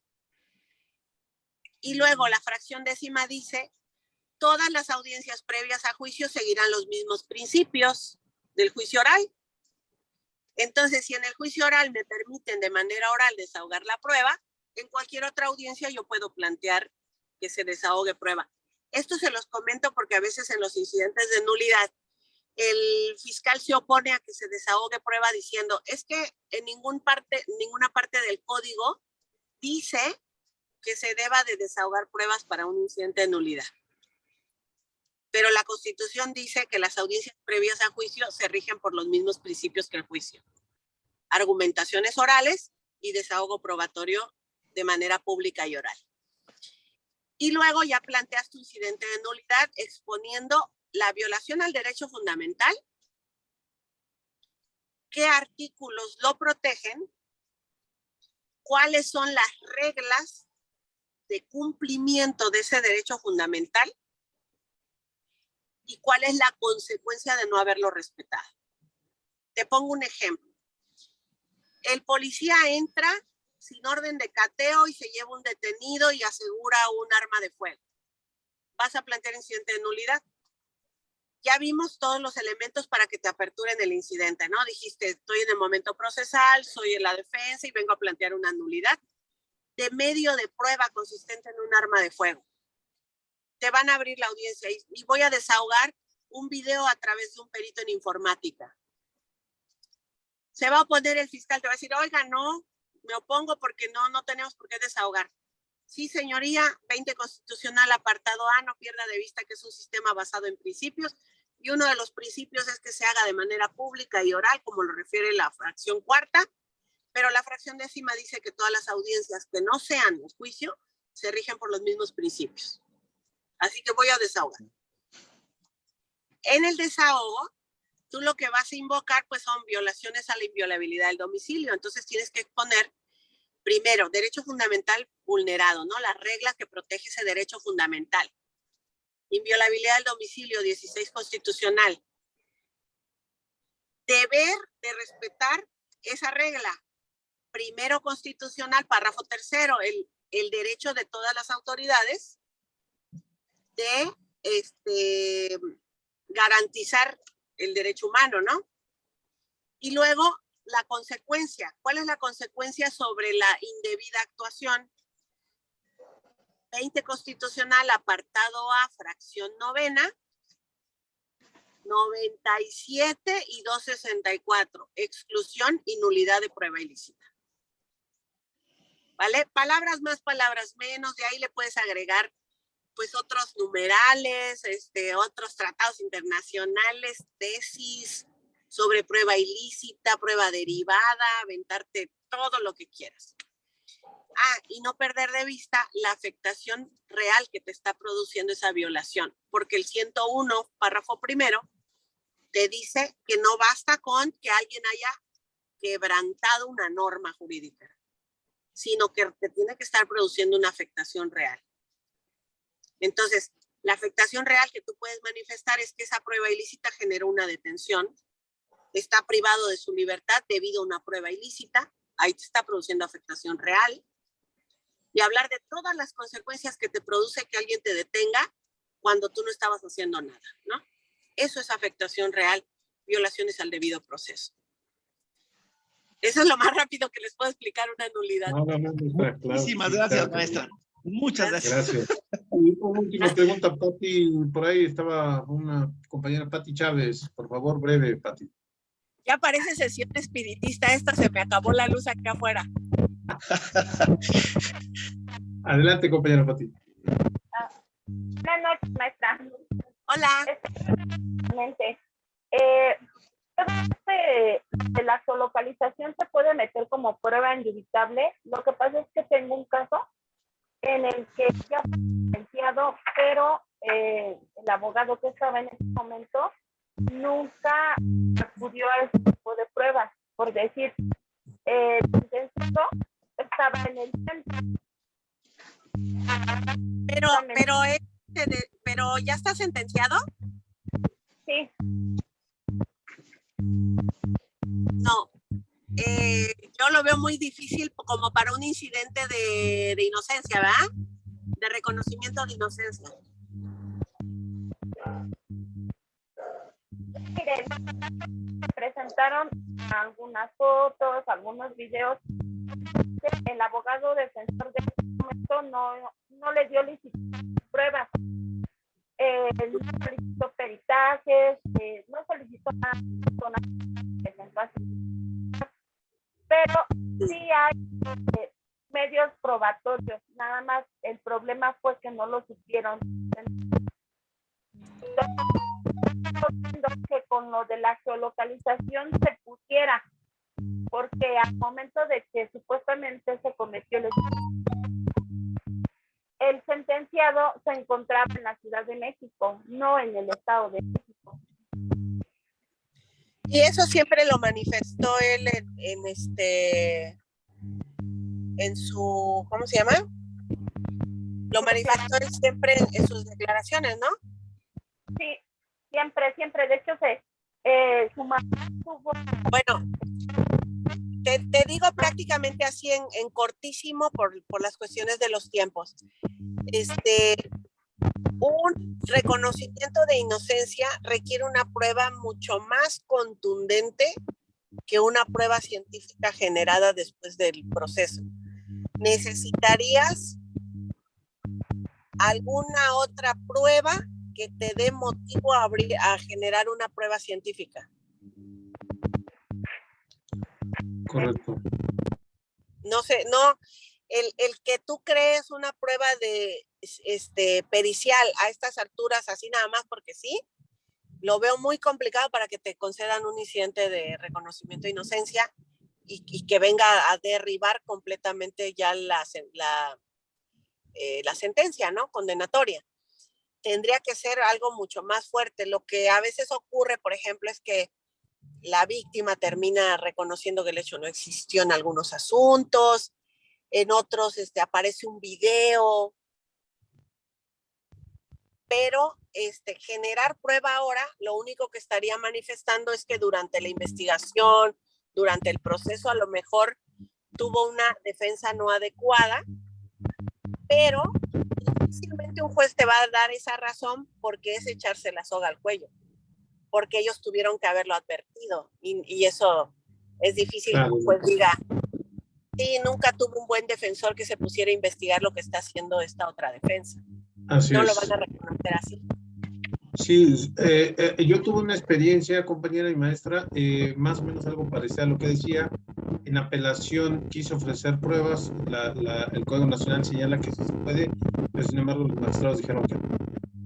Y luego la fracción décima dice, todas las audiencias previas a juicio seguirán los mismos principios del juicio oral. Entonces, si en el juicio oral me permiten de manera oral desahogar la prueba, en cualquier otra audiencia yo puedo plantear que se desahogue prueba. Esto se los comento porque a veces en los incidentes de nulidad el fiscal se opone a que se desahogue prueba diciendo, es que en ninguna parte del código dice que se deba de desahogar pruebas para un incidente de nulidad. Pero la Constitución dice que las audiencias previas a juicio se rigen por los mismos principios que el juicio. Argumentaciones orales y desahogo probatorio de manera pública y oral. Y luego ya planteas tu incidente de nulidad exponiendo la violación al derecho fundamental, qué artículos lo protegen, cuáles son las reglas de cumplimiento de ese derecho fundamental y cuál es la consecuencia de no haberlo respetado. Te pongo un ejemplo. El policía entra sin orden de cateo y se lleva un detenido y asegura un arma de fuego. Vas a plantear incidente de nulidad. Ya vimos todos los elementos para que te aperturen el incidente, ¿no? Dijiste, estoy en el momento procesal, soy en la defensa y vengo a plantear una nulidad de medio de prueba consistente en un arma de fuego. Te van a abrir la audiencia y voy a desahogar un video a través de un perito en informática. Se va a oponer el fiscal, te va a decir, oiga, no, me opongo porque no tenemos por qué desahogar. Sí, señoría, 20 constitucional, apartado A, no pierda de vista que es un sistema basado en principios y uno de los principios es que se haga de manera pública y oral, como lo refiere la fracción cuarta, pero la fracción décima dice que todas las audiencias que no sean en juicio se rigen por los mismos principios. Así que voy a desahogar. En el desahogo, tú lo que vas a invocar pues son violaciones a la inviolabilidad del domicilio. Entonces tienes que exponer primero derecho fundamental vulnerado, ¿no? Las reglas que protege ese derecho fundamental. Inviolabilidad del domicilio, 16 constitucional. Deber de respetar esa regla. Primero constitucional, párrafo tercero, el derecho de todas las autoridades de garantizar el derecho humano, ¿no? Y luego la consecuencia. ¿Cuál es la consecuencia sobre la indebida actuación? 20 constitucional, apartado A, fracción novena, 97 y 264, exclusión y nulidad de prueba ilícita. ¿Vale? Palabras más, palabras menos, de ahí le puedes agregar pues otros numerales, otros tratados internacionales, tesis sobre prueba ilícita, prueba derivada, aventarte todo lo que quieras. Y no perder de vista la afectación real que te está produciendo esa violación, porque el 101, párrafo primero, te dice que no basta con que alguien haya quebrantado una norma jurídica, sino que te tiene que estar produciendo una afectación real. Entonces, la afectación real que tú puedes manifestar es que esa prueba ilícita generó una detención, está privado de su libertad debido a una prueba ilícita, ahí te está produciendo afectación real, y hablar de todas las consecuencias que te produce que alguien te detenga cuando tú no estabas haciendo nada, ¿no? Eso es afectación real, violaciones al debido proceso. Eso es lo más rápido que les puedo explicar una nulidad. Muchísimas gracias, maestra. Muchas gracias. Y una última pregunta, Pati, por ahí estaba una compañera, Pati Chávez, por favor, breve, Pati. Ya parece sesión espiritista, esta se me acabó la luz acá afuera. Adelante, compañera Pati. Buenas noches, maestra. Hola. De la geolocalización se puede meter como prueba indubitable. Lo que pasa es que tengo un caso en el que ya fue sentenciado, pero el abogado que estaba en ese momento nunca acudió a ese tipo de pruebas. Por decir, el sentenciado estaba en el centro. Pero ya está sentenciado. Sí. No, yo lo veo muy difícil como para un incidente de inocencia, ¿verdad? De reconocimiento de inocencia. Miren, presentaron algunas fotos, algunos videos. El abogado defensor de este momento no le dio pruebas. No solicitó peritajes, no solicitó nada, pero sí hay medios probatorios. Nada más el problema fue que no lo supieron. Que con lo de la geolocalización se pusiera, porque al momento de que supuestamente se cometió el sentenciado se encontraba en la Ciudad de México, no en el Estado de México. Y eso siempre lo manifestó él en su, ¿cómo se llama? Lo manifestó él siempre en sus declaraciones, ¿no? Sí, siempre. De hecho, su mamá tuvo... Bueno, te digo prácticamente así en cortísimo por las cuestiones de los tiempos. Un reconocimiento de inocencia requiere una prueba mucho más contundente que una prueba científica generada después del proceso. Necesitarías alguna otra prueba que te dé motivo a generar una prueba científica. Correcto. No sé, no, el que tú crees una prueba de pericial a estas alturas, así nada más porque sí, lo veo muy complicado para que te concedan un incidente de reconocimiento de inocencia y que venga a derribar completamente ya la sentencia, ¿no? Condenatoria. Tendría que ser algo mucho más fuerte. Lo que a veces ocurre, por ejemplo, es que la víctima termina reconociendo que el hecho no existió en algunos asuntos, en otros aparece un video, pero generar prueba ahora, lo único que estaría manifestando es que durante la investigación, durante el proceso, a lo mejor tuvo una defensa no adecuada, pero difícilmente un juez te va a dar esa razón porque es echarse la soga al cuello, porque ellos tuvieron que haberlo advertido y eso es difícil que un juez diga, sí, nunca tuvo un buen defensor que se pusiera a investigar lo que está haciendo esta otra defensa. Así no es. lo van a reconocer así. Sí, yo tuve una experiencia, compañera y maestra, más o menos algo parecido a lo que decía. En apelación quise ofrecer pruebas, el Código Nacional señala que sí se puede, pero sin embargo los magistrados dijeron que no.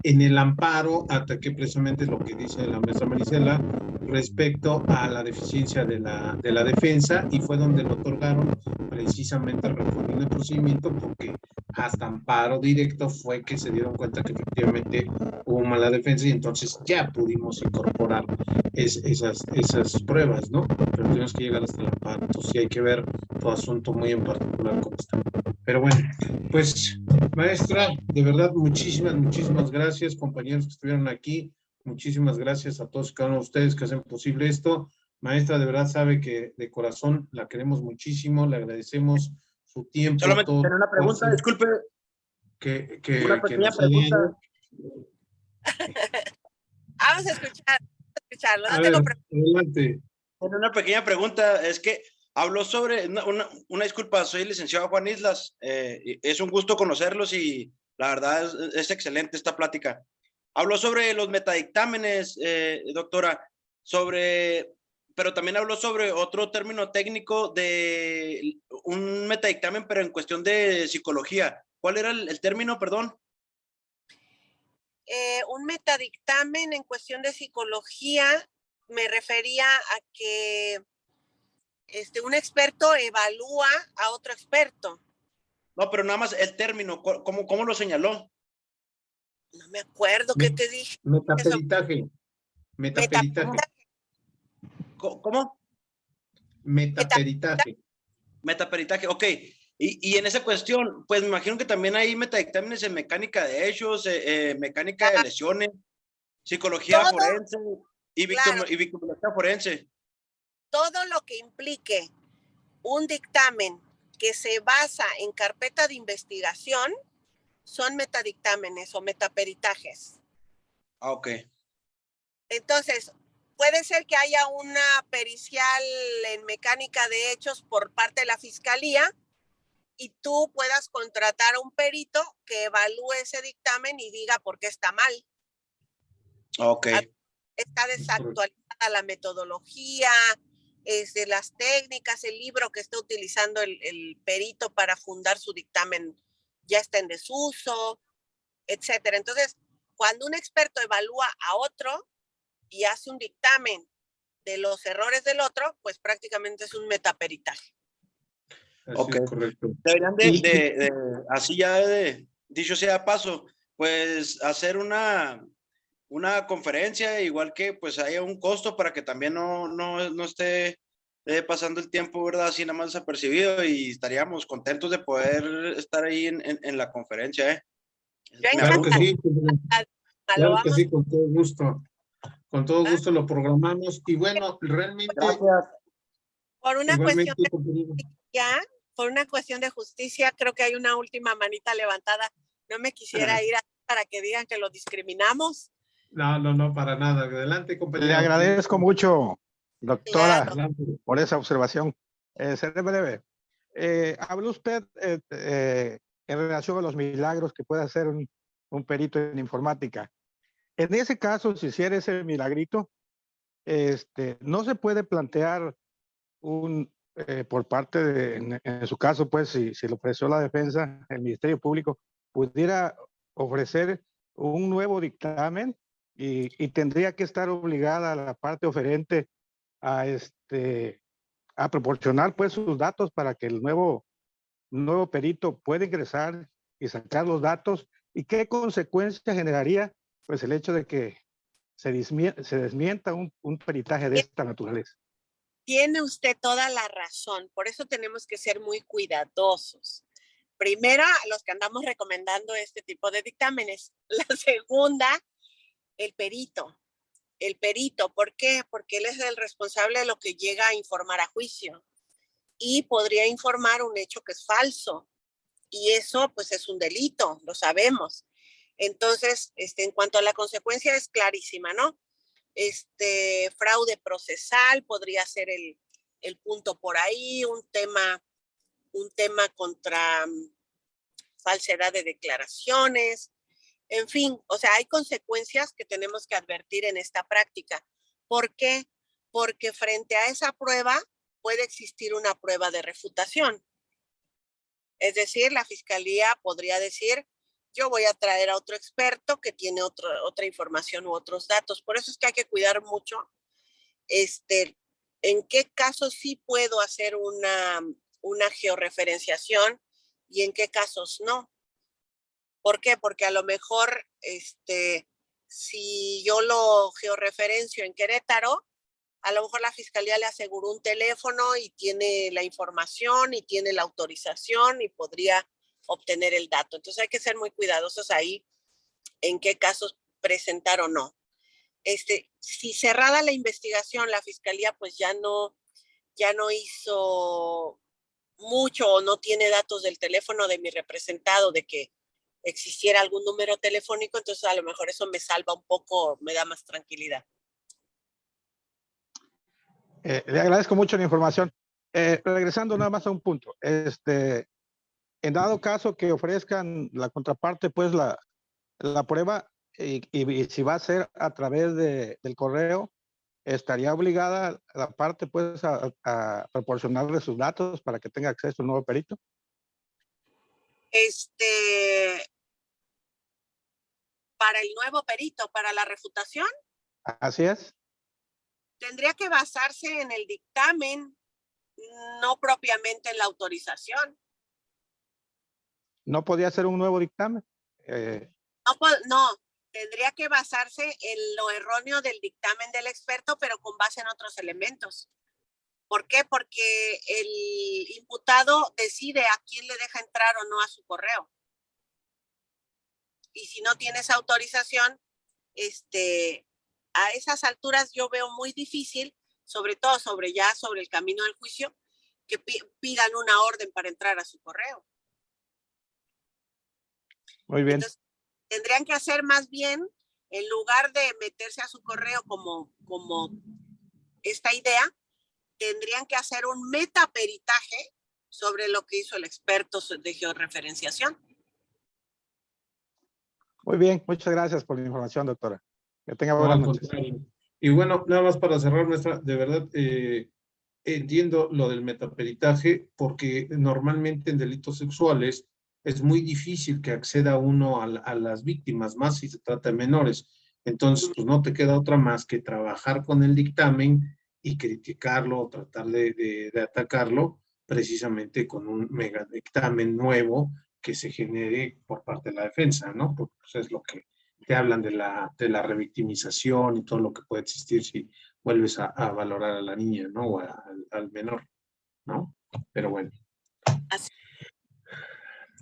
En el amparo ataqué precisamente lo que dice la maestra Marisela respecto a la deficiencia de la defensa y fue donde lo otorgaron precisamente reformando el procedimiento porque hasta amparo directo fue que se dieron cuenta que efectivamente hubo mala defensa y entonces ya pudimos incorporar esas pruebas, ¿no? Pero tenemos que llegar hasta el amparo, entonces sí hay que ver todo asunto muy en particular cómo está. Pero bueno, pues maestra, de verdad muchísimas gracias, compañeros que estuvieron aquí, muchísimas gracias a todos y cada uno de ustedes que hacen posible esto. Maestra, de verdad sabe que de corazón la queremos muchísimo, le agradecemos su tiempo. Solamente tener una pregunta, disculpe. Una pequeña pregunta. Vamos a escucharlo. No tengo pregunta. Adelante. Una pequeña pregunta, es que habló sobre, una disculpa, soy el licenciado Juan Islas, es un gusto conocerlos y la verdad es excelente esta plática. Habló sobre los metadictámenes, doctora, pero también habló sobre otro término técnico de un metadictamen, pero en cuestión de psicología. ¿Cuál era el término, perdón? Un metadictamen en cuestión de psicología me refería a que un experto evalúa a otro experto. No, pero nada más el término, ¿cómo lo señaló? No me acuerdo qué te dije. Metaperitaje. Metaperitaje. ¿Cómo? Metaperitaje. Metaperitaje, ok. Y en esa cuestión, pues me imagino que también hay metadictámenes en mecánica de hechos, mecánica de lesiones, psicología Todo, forense y claro. victimología forense. Todo lo que implique un dictamen que se basa en carpeta de investigación son metadictámenes o metaperitajes. Ah, ok. Entonces, puede ser que haya una pericial en mecánica de hechos por parte de la fiscalía y tú puedas contratar a un perito que evalúe ese dictamen y diga por qué está mal. Ok. Está desactualizada la metodología, las técnicas, el libro que está utilizando el perito para fundar su dictamen ya está en desuso, etcétera. Entonces, cuando un experto evalúa a otro y hace un dictamen de los errores del otro, pues prácticamente es un metaperitaje. Así Ok. es correcto. Deberían así ya dicho sea de paso, pues hacer una conferencia, igual que pues haya un costo para que también no esté pasando el tiempo, ¿verdad? Así nada más desapercibido, y estaríamos contentos de poder estar ahí en la conferencia, ¿eh? Claro que sí. Claro que Vamos. sí, con todo gusto. Con todo gusto lo programamos. Y bueno, realmente, Gracias. Por una cuestión igualmente, de compañero. justicia, por una cuestión de justicia, creo que hay una última manita levantada. No me quisiera ir para que digan que lo discriminamos. No, para nada. Adelante, compañero. Le agradezco mucho, doctora, Claro. por esa observación. Seré breve. Habló usted en relación a los milagros que puede hacer un perito en informática. En ese caso, si hiciera ese milagrito, no se puede plantear por parte de, en su caso, pues, si lo ofreció la defensa, el Ministerio Público, pudiera ofrecer un nuevo dictamen y tendría que estar obligada a la parte oferente a, a proporcionar, pues, sus datos para que el nuevo perito pueda ingresar y sacar los datos. ¿Y qué consecuencia generaría, pues, el hecho de que se desmienta un peritaje de esta naturaleza? Tiene usted toda la razón. Por eso tenemos que ser muy cuidadosos. Primera, los que andamos recomendando este tipo de dictámenes. La segunda, el perito. El perito, ¿por qué? Porque él es el responsable de lo que llega a informar a juicio y podría informar un hecho que es falso. Y eso, pues, es un delito, lo sabemos. Entonces, en cuanto a la consecuencia, es clarísima, ¿no? Fraude procesal podría ser el punto por ahí, un tema contra falsedad de declaraciones, en fin, o sea, hay consecuencias que tenemos que advertir en esta práctica. ¿Por qué? Porque frente a esa prueba puede existir una prueba de refutación. Es decir, la fiscalía podría decir, yo voy a traer a otro experto que tiene otra información u otros datos. Por eso es que hay que cuidar mucho en qué casos sí puedo hacer una georreferenciación y en qué casos no. ¿Por qué? Porque a lo mejor, si yo lo georreferencio en Querétaro, a lo mejor la fiscalía le aseguró un teléfono y tiene la información y tiene la autorización y podría obtener el dato. Entonces hay que ser muy cuidadosos ahí en qué casos presentar o no. Si cerrada la investigación, la fiscalía pues ya no hizo mucho o no tiene datos del teléfono de mi representado de que existiera algún número telefónico, entonces a lo mejor eso me salva un poco, me da más tranquilidad. Le agradezco mucho la información. Regresando nada más a un punto. En dado caso que ofrezcan la contraparte, pues la prueba, y si va a ser a través del correo, estaría obligada la parte, pues, a proporcionarle sus datos para que tenga acceso al nuevo perito. Para el nuevo perito, para la refutación. Así es. Tendría que basarse en el dictamen, no propiamente en la autorización. ¿No podía ser un nuevo dictamen? No, tendría que basarse en lo erróneo del dictamen del experto, pero con base en otros elementos. ¿Por qué? Porque el imputado decide a quién le deja entrar o no a su correo. Y si no tiene esa autorización, a esas alturas yo veo muy difícil, sobre todo sobre el camino del juicio, que pidan una orden para entrar a su correo. Muy bien. Entonces, tendrían que hacer más bien, en lugar de meterse a su correo como esta idea, tendrían que hacer un metaperitaje sobre lo que hizo el experto de georreferenciación. Muy bien, muchas gracias por la información, doctora. Que tenga No, buenas al noches. contrario. Y bueno, nada más para cerrar, maestra, de verdad, entiendo lo del metaperitaje, porque normalmente en delitos sexuales es muy difícil que acceda uno a las víctimas, más si se trata de menores. Entonces, pues no te queda otra más que trabajar con el dictamen y criticarlo, tratar de atacarlo, precisamente con un mega dictamen nuevo que se genere por parte de la defensa, ¿no? Porque pues, es lo que te hablan de la revictimización y todo lo que puede existir si vuelves a valorar a la niña, ¿no? O al menor, ¿no? Pero bueno. Así.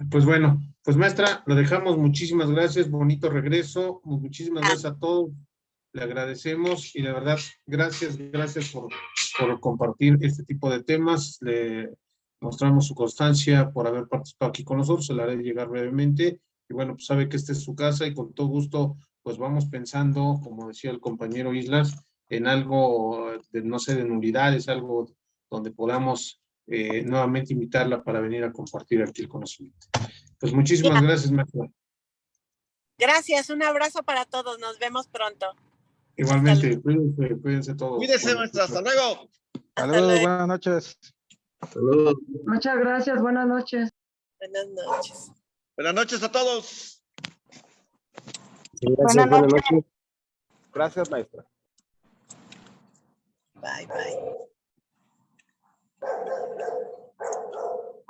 Pues bueno, pues maestra, lo dejamos. Muchísimas gracias, bonito regreso. Muchísimas gracias a todos. Le agradecemos y de verdad, gracias por compartir este tipo de temas. Le mostramos su constancia por haber participado aquí con nosotros. Se la haré llegar brevemente. Y bueno, pues sabe que esta es su casa y con todo gusto, pues vamos pensando, como decía el compañero Islas, en algo de, no sé, de nulidades, algo donde podamos nuevamente invitarla para venir a compartir aquí el conocimiento. Pues muchísimas gracias, maestra. Gracias, un abrazo para todos, nos vemos pronto. Igualmente, cuídense todos. Cuídese, maestra, hasta luego. Saludos, buenas noches. Saludos. Muchas gracias, buenas noches. Buenas noches. Buenas noches a todos. Gracias, buenas noches. Gracias, maestra. Bye, bye.